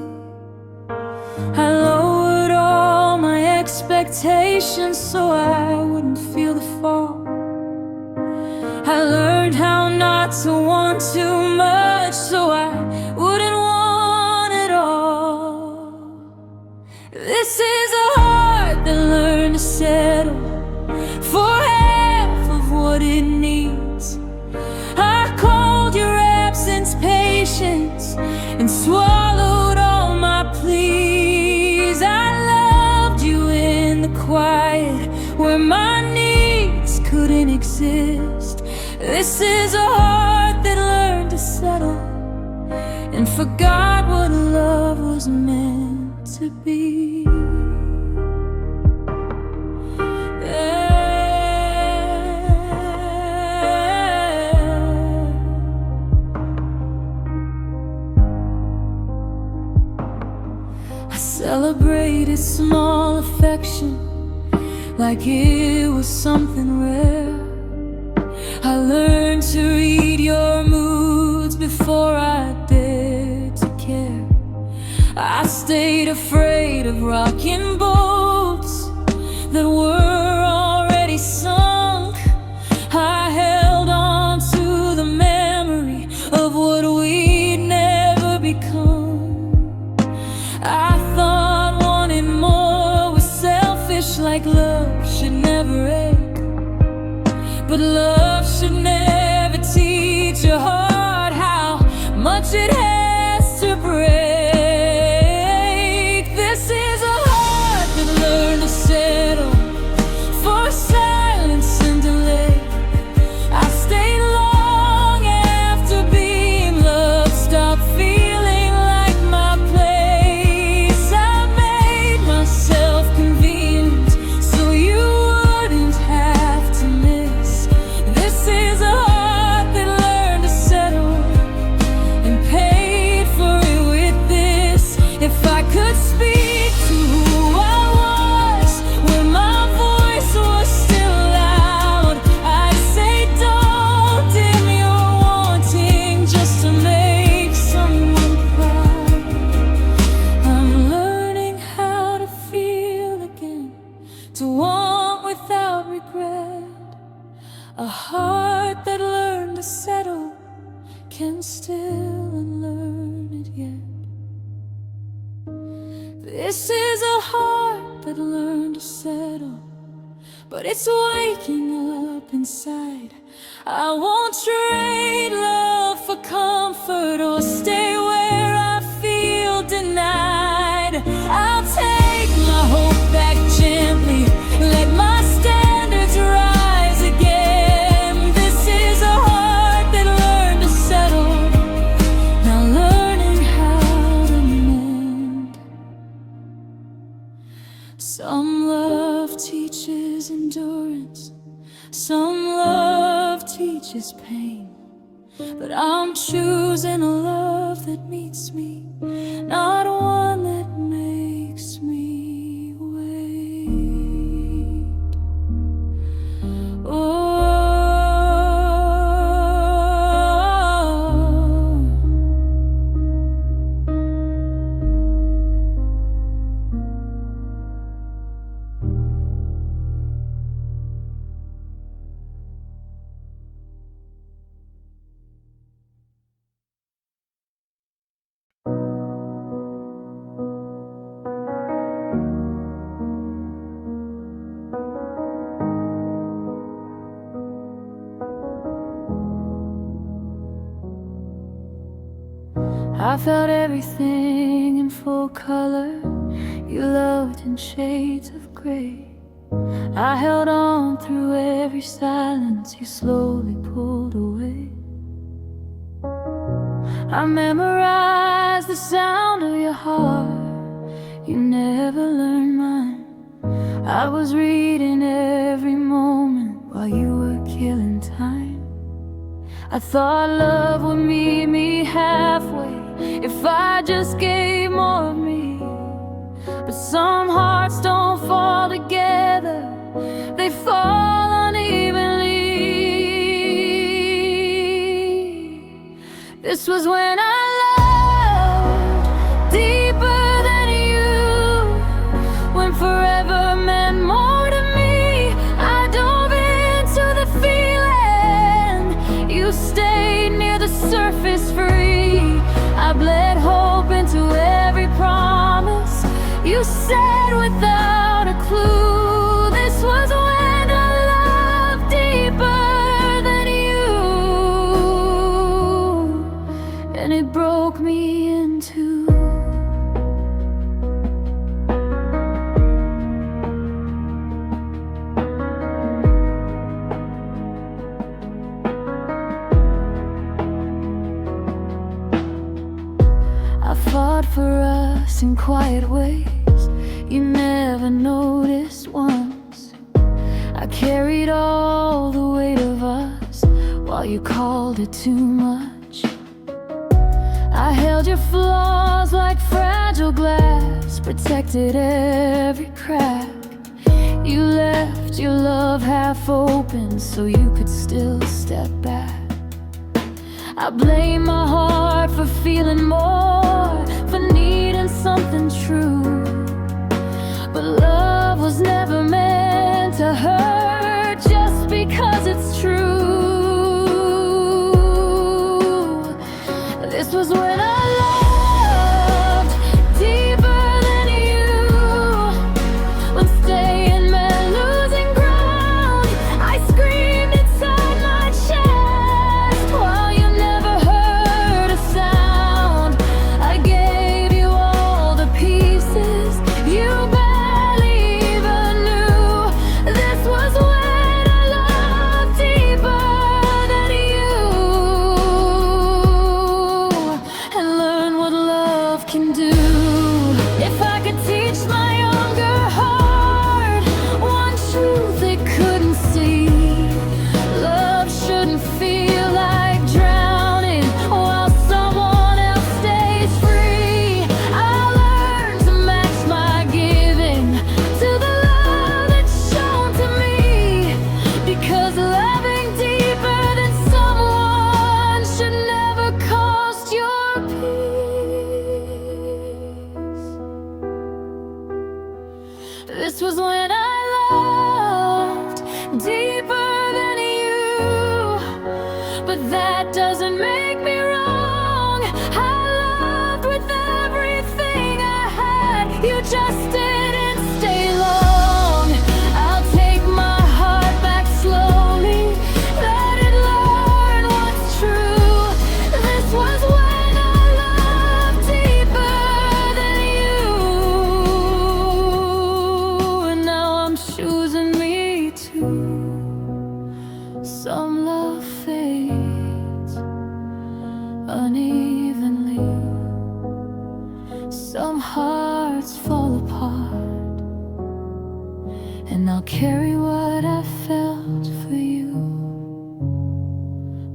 I lowered all my expectations so I wouldn't feel the fall. I learned how not to want too much so I wouldn't want it all. This is a heart that learned to settle for half of what it needs. I called your absence patience and swallowed all my pleas. I loved you in the quiet where my needs couldn't exist. This is a heart that learned to settle and forgot what love was meant to be. I celebrated small affection like it was something rare. I learned to read your moods before I dared to care. I stayed afraid of rocking boats that were already sunk. I held on to the memory of what we'd never become. I thought wanting more was selfish, like love should never end. But love should never teach a heart how much it has to break. This is a heart that learned to settle for silence and delay. I stayed long after being loved, stopped feeling like my place. I made myself convenient so you wouldn't have to miss. This is a heart that learned to settle and paid for it with this. If I could speak to who I was when my voice was still loud, I'd say don't dim your wanting just to make someone proud. I'm learning how to feel again, to want without regret. A heart that learned to settle can still unlearn it yet. This is a heart that learned to settle, but it's waking up inside. I won't trade love for comfort or stay where I feel denied. I'll take my hope back gently, let my standards rise again. This is a heart that learned to settle, now learning how to mend. Some love teaches endurance, some love teaches pain, but I'm choosing a love that meets me, not one that makes me wait. Oh, I felt everything in full color. You loved in shades of gray. I held on through every silence you slowly pulled away. I memorized the sound of your heart. You never learned mine. I was reading every moment while you were killing time. I thought love would meet me halfway if I just gave more of me. But some hearts don't fall together, they fall unevenly. This was when I loved deeper than you, when forever meant more to me. I dove into the feeling, you stayed near the surface free. I bled hope into every promise you said without a clue. This was when I loved deeper than you, and it broke me in two. I fought for us in quiet ways you never noticed once. I carried all the weight of us while you called it too much. I held your flaws like fragile glass, protected every crack. You left your love half open so you could still step back. I blame my heart for feeling more, for needing something true. But love was never meant to hurt just because it's true. This was when I loved deeper than you, when staying meant If I could teach my younger heart one truth they couldn't see, love shouldn't feel like drowning while someone else stays free. I learned to match my giving to the love that's shown to me, because loving deeper than someone should never cost your peace. This was when I loved deeper than you, but that doesn't make me wrong. I loved with everything I had, you just didn't stay long. I'll take my heart back slowly, let it learn what's true. This was when I loved deeper than you, and now I'm choosing me too. Some love fades unevenly, some hearts fall apart, and I'll carry what I felt for you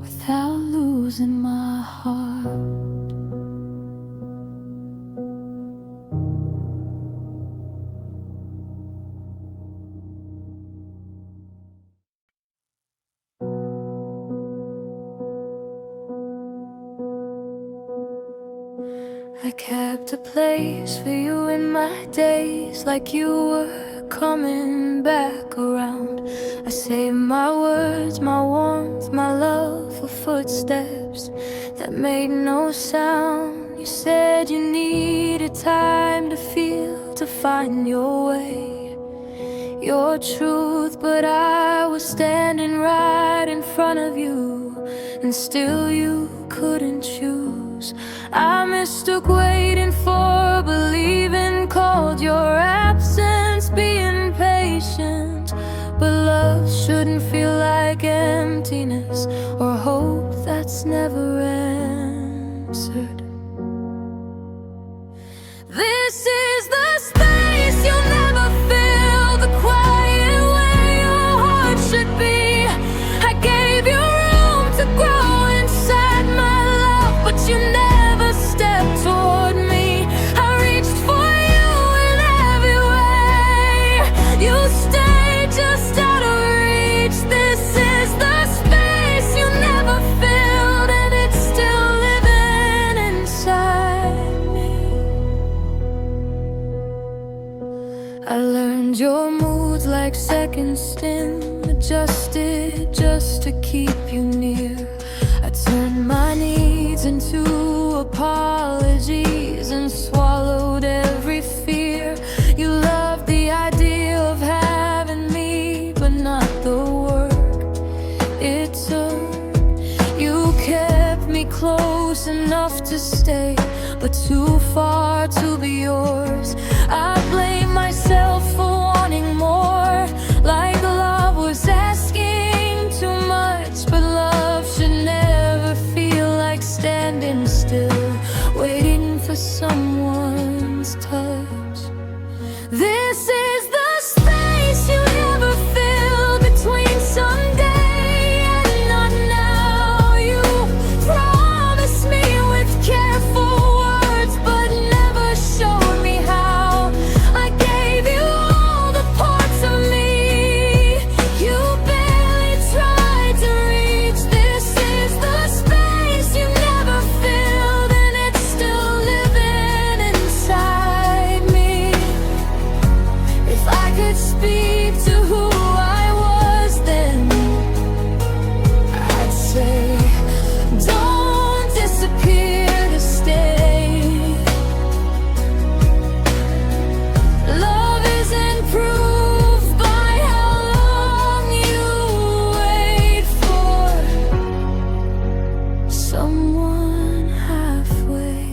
without losing my heart. I kept a place for you in my days, like you were coming back around. I saved my words, my warmth, my love for footsteps that made no sound. You said you needed time to feel, to find your way, your truth, but I was standing right in front of you, and still you couldn't choose. I mistook waiting for believing, called your absence being patient, but love shouldn't feel like emptiness or hope that's never answered. This is the space you'll never fill, the quiet way your heart should be. I gave you room to grow inside my love, but you never stepped toward me. I reached for you in every way, you stayed just out of reach. This is the space you never filled, and it's still living inside me. I learned your moods like second skin, adjusted just to keep you near. I turned my needs into apologies and swallowed every fear. You loved the idea of having me, but not the work it took. You kept me close enough to stay, but too far to be yours. I blame myself for wanting more, like love was asking too much, but love should never feel like standing still, waiting for someone's touch. This is the space you never filled, between someday and not now. You promised me with careful words, but never showed me how. I gave you all the parts of me you barely tried to reach. This is the space you never filled, and it's still living inside me. If I could speak to who I was then, I'd say, don't disappear to stay. Love isn't proved by how long you wait for someone halfway.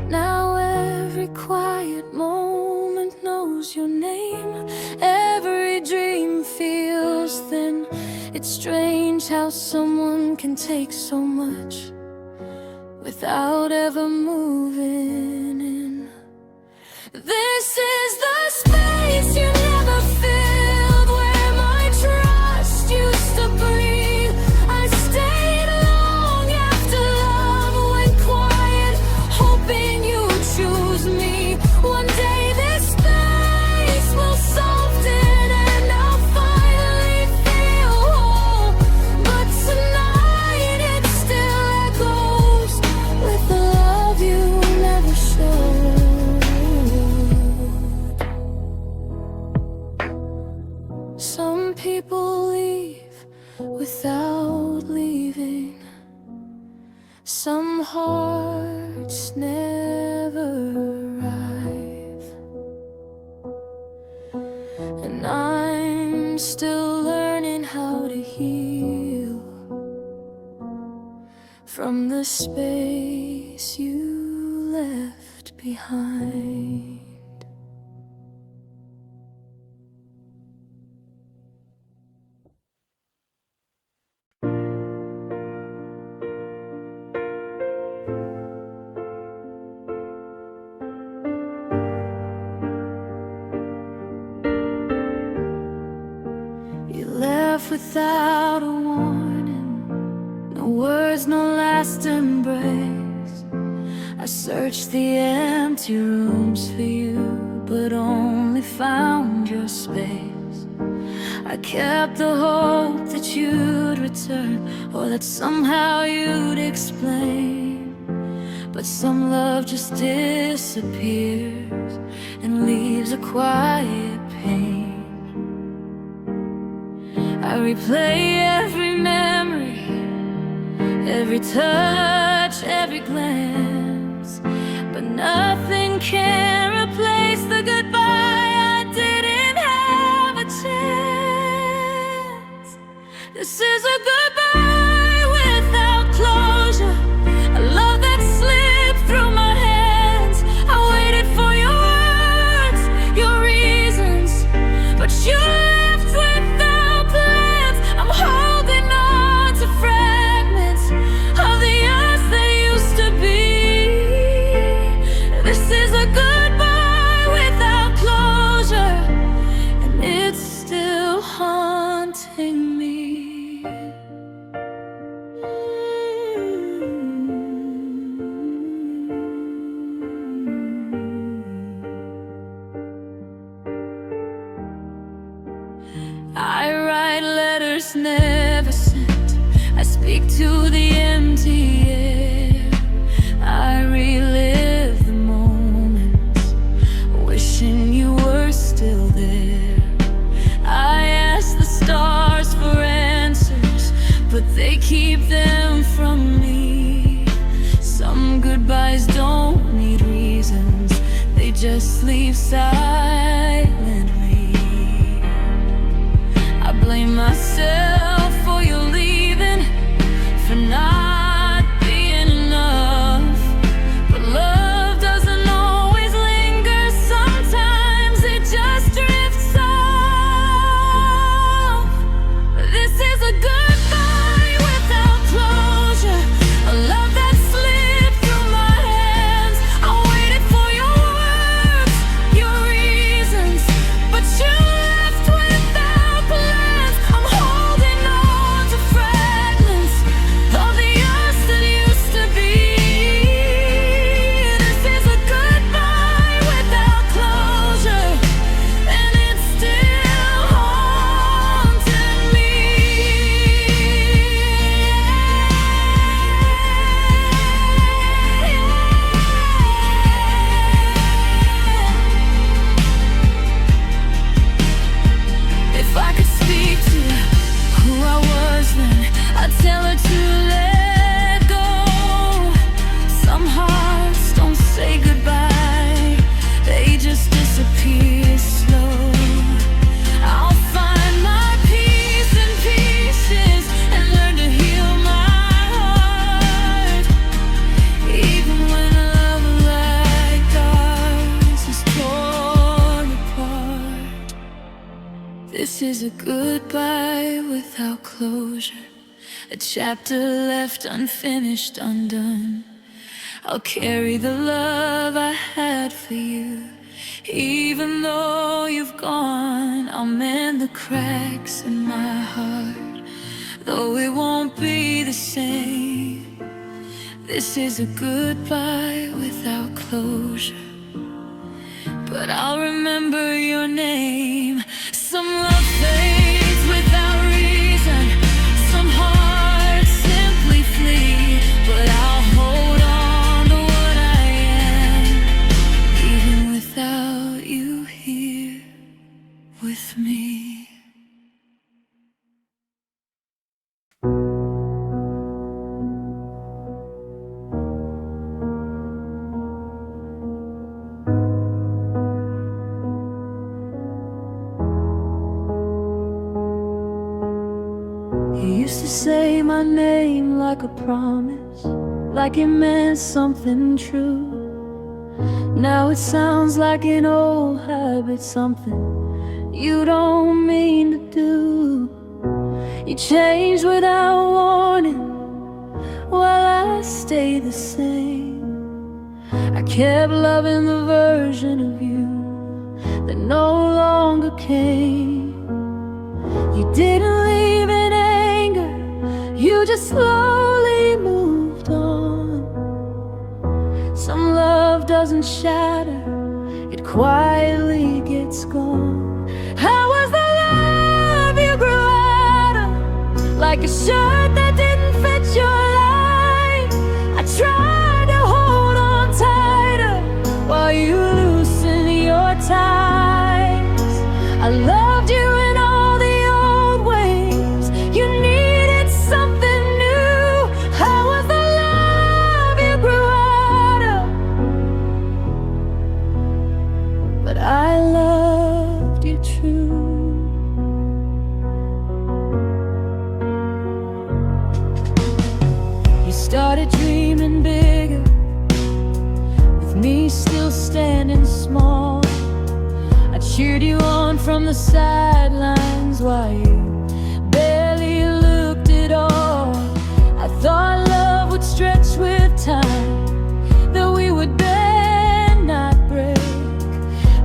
Now every quiet moment knows your name, every dream feels thin. It's strange how someone can take so much without ever moving in. never arrive, and I'm still learning how to heal from the space you left behind. You left without a warning, no words, no last embrace. I searched the empty rooms for you, but only found your space. I kept the hope that you'd return, or that somehow you'd explain. But some love just disappears and leaves a quiet pain. I replay every memory, every touch, every glance, but nothing can replace the goodbye I didn't have a chance. This is a goodbye without closure, a love that slipped through my hands. I waited for your words, your reasons, but you left without plans. I'm holding on to fragments of the us that used to be. This is a goodbye without closure, and it's still haunting me. I write letters never sent, I speak to the empty air. I relive the moments, wishing you were still there. I ask the stars for answers, but they keep them from me. Some goodbyes don't need reasons, they just leave silently. I blame myself for your leaving, for not being enough. But love doesn't always linger, sometimes it just drifts off. This is a goodbye without closure, a love that slipped through my hands. I waited for your words, your reasons, but you left without plans. I'm holding on to fragments of the us that used to be. This is a goodbye without closure, and it's still haunting me. If I could speak to who I was then, I'd tell her to let go. Some hearts don't say goodbye, they just disappear slow. I'll find my peace in pieces and learn to heal my heart, even when a love like ours is torn apart. This is a goodbye without closure, a chapter left unfinished, undone. I'll carry the love I had for you, even though you've gone. I'll mend the cracks in my heart, though it won't be the same. This is a goodbye without closure, but I'll remember your name. Some love fades without reason, some hearts simply flee, but I'll hold on to what I am, even without you here with me. used to say my name like a promise, like it meant something true. Now it sounds like an old habit, something you don't mean to do. You changed without warning, while I stay the same. I kept loving the version of you that no longer came. You didn't leave in anger, you just slowly moved on. Some love doesn't shatter, it quietly gets gone. How was the love you grew out of? Like a shirt that didn't fit your life. I tried to hold on tighter while you loosen your ties. I loved you in all the old ways. You needed something new. How was the love you grew out of? But I loved you true. You started dreaming bigger, with me still standing small. I cheered you on from the sidelines while you barely looked at all. I thought love would stretch with time, that we would bend, not break.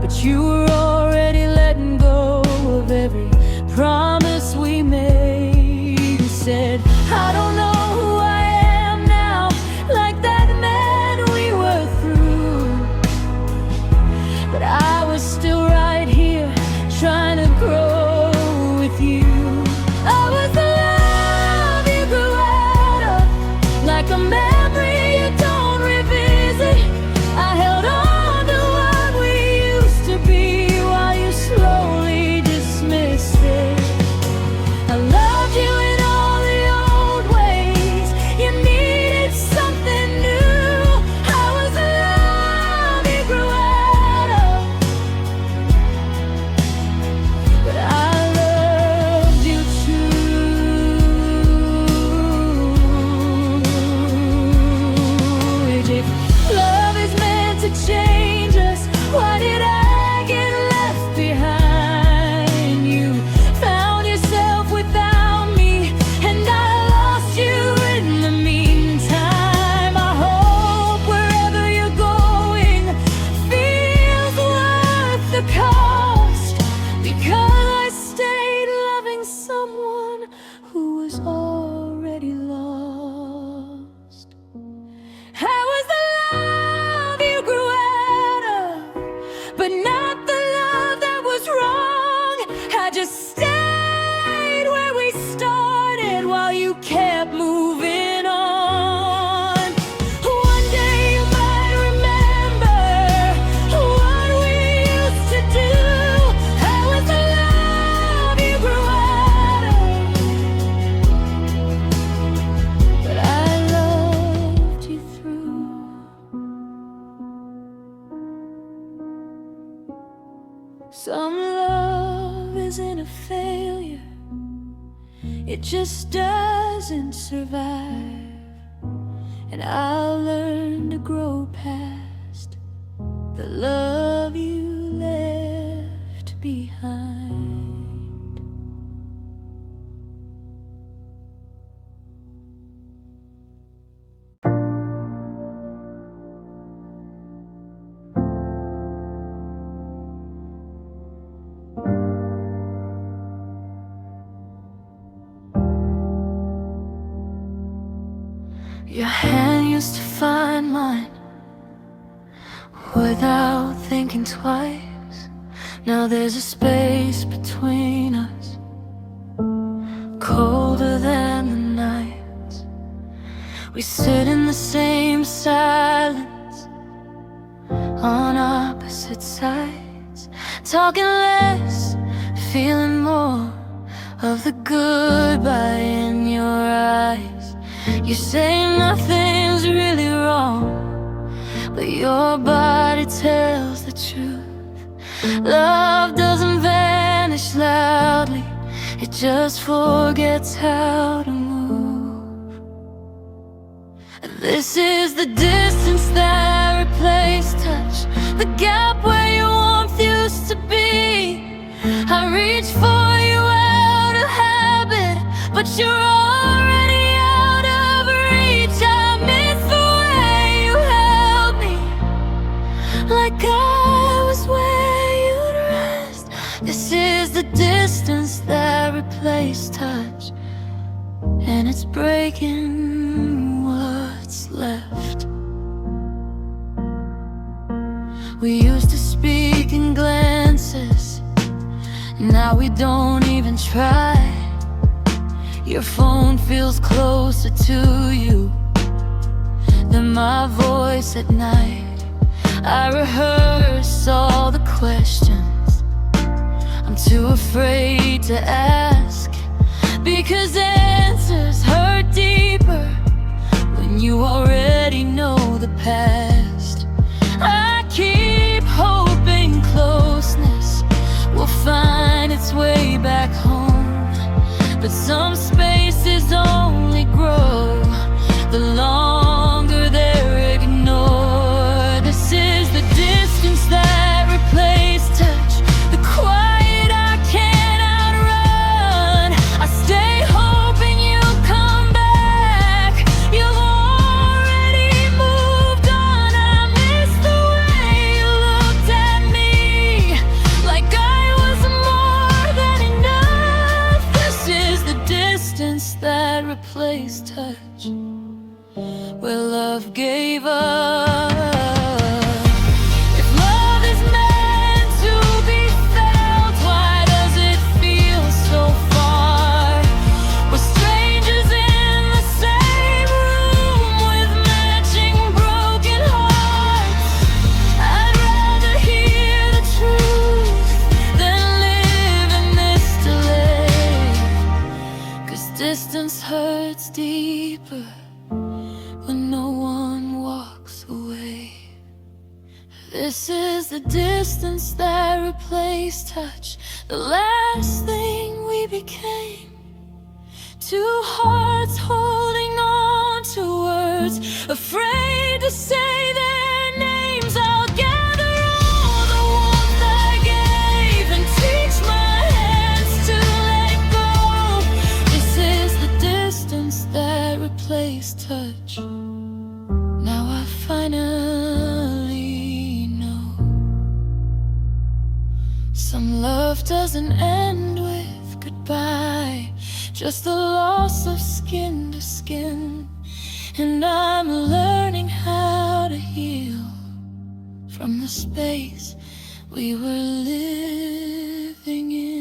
But you were already letting go of every promise we made. You said, I don't know who I am now, like that man we were through. But I was still right here, trying to grow with you. I was the love you grew out of, like a memory you don't revisit. I held on to what we used to be while you slowly dismissed it. I loved you in all the old ways. You needed something new. I was the love you grew out of, but I loved you true. If love is meant to change us, why did I get left behind? You found yourself without me, and I lost you in the meantime. I hope wherever you're going feels worth the cost, because I stayed loving someone who was already lost. How was the love you grew out of, but not the love that was wrong? I just stayed where we started while you kept moving on. One day you might remember what we used to do. How was the love you grew out of? But I loved you through. Some love isn't a failure, it just doesn't survive. And I'll learn to grow past the love you left behind. Your hand used to find mine without thinking twice. Now there's a space between us, colder than the nights. We sit in the same silence on opposite sides, talking less, feeling more of the goodbye in your eyes. You say nothing's really wrong, but your body tells the truth. Love doesn't vanish loudly, it just forgets how to move. This is the distance that replaced touch, the gap where your warmth used to be. I reach for you out of habit, but you're already out of reach. I miss the way you held me, like I was where you'd rest. This is the distance that replaced touch, and it's breaking what's left. We used to speak in glances, now we don't even try. Your phone feels closer to you than my voice at night. I rehearse all the questions I'm too afraid to ask, because answers hurt deeper when you already know the past. I keep hoping closeness will find its way back home, but some spaces only grow the longer they're ignored. This is the distance that replaced touch, the quiet I can't outrun. I stay hoping you'll come back. You've already moved on. I miss the way you looked at me, like I was more than enough. This is the distance that replaced touch, where love gave up. If love is meant to be felt, why does it feel so far? We're strangers in the same room with matching broken hearts. I'd rather hear the truth than live in this delay, 'cause distance hurts deeper when no one walks away. This is the distance that replaced touch, the last thing we became. Two hearts holding on to words, afraid to say their names. I'll gather all the warmth I gave and teach my hands to let go. This is the distance that replaced touch. Now I finally know, some love doesn't end with goodbye, just the loss of skin to skin. And I'm learning how to heal from the space we were living in.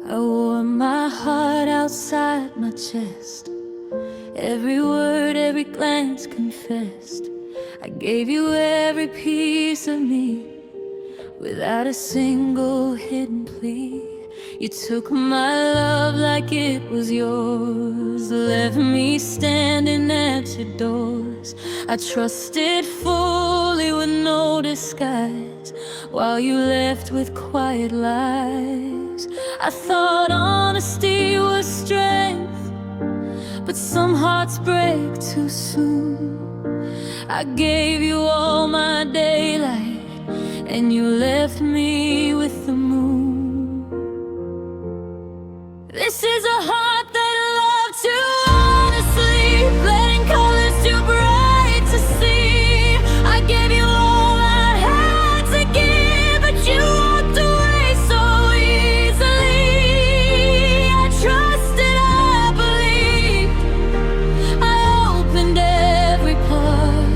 I wore my heart outside my chest, every word, every glance confessed. I gave you every piece of me without a single hidden plea. You took my love like it was yours, left me standing at your doors. I trusted fully with no disguise, while you left with quiet lies. I thought honesty was strength, but some hearts break too soon. I gave you all my daylight, and you left me with the moon. This is a heart that loved too honestly, letting colors too bright to see. I gave you all I had to give, but you walked away so easily. I trusted, I believed, I opened every part.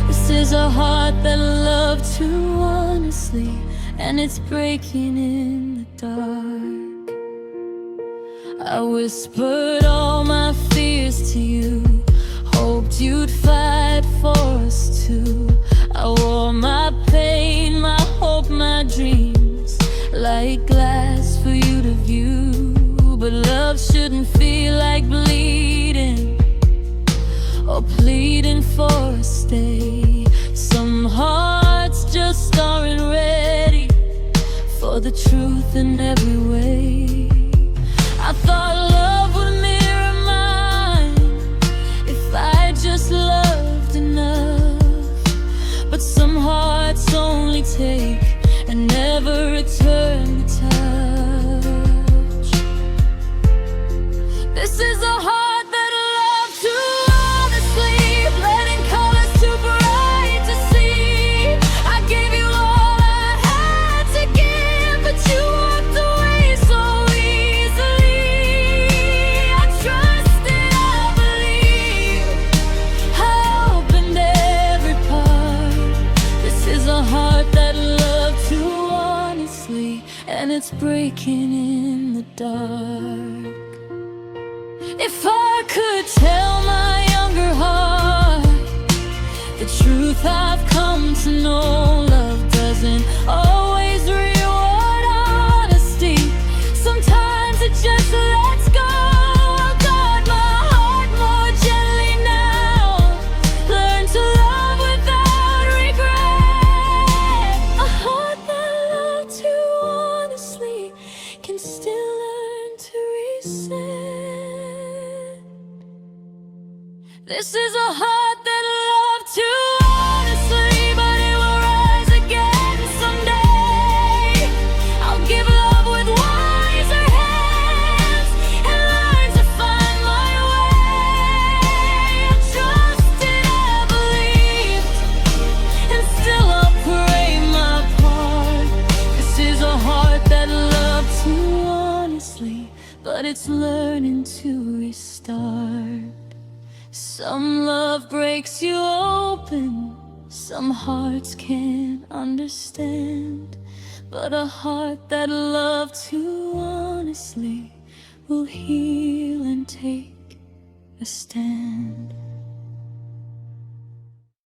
This is a heart that loved too honestly, and it's breaking in the dark. I whispered all my fears to you, hoped you'd fight for us too. I wore my pain, my hope, my dreams like glass for you to view, but love shouldn't feel like bleeding or pleading for a stay. Some hearts just aren't ready for the truth in every way. I thought love would mirror mine if I just loved enough, but some hearts only take and never return the touch. This is a heart that loved too honestly, letting colors too bright to see. I gave you all I had to give, but you walked away so easily. I trusted, I believed, I opened every part. This is a heart that loved too honestly, and it's breaking in the dark. If I could tell my younger heart the truth I've come to know, love doesn't always reward honesty. Sometimes it just lets go. I'll guard my heart more gently now, learn to love without regret. A heart that loved too honestly can still learn to reset. This is a heart that loved too honestly, but it will rise again someday. I'll give love with wiser hands and learn to find my way. I trusted, I believed, and still I'll pray my part. This is a heart that loved too honestly, but it's learning to restart. Some love breaks you open, some hearts can't understand, but a heart that loved too honestly will heal and take a stand.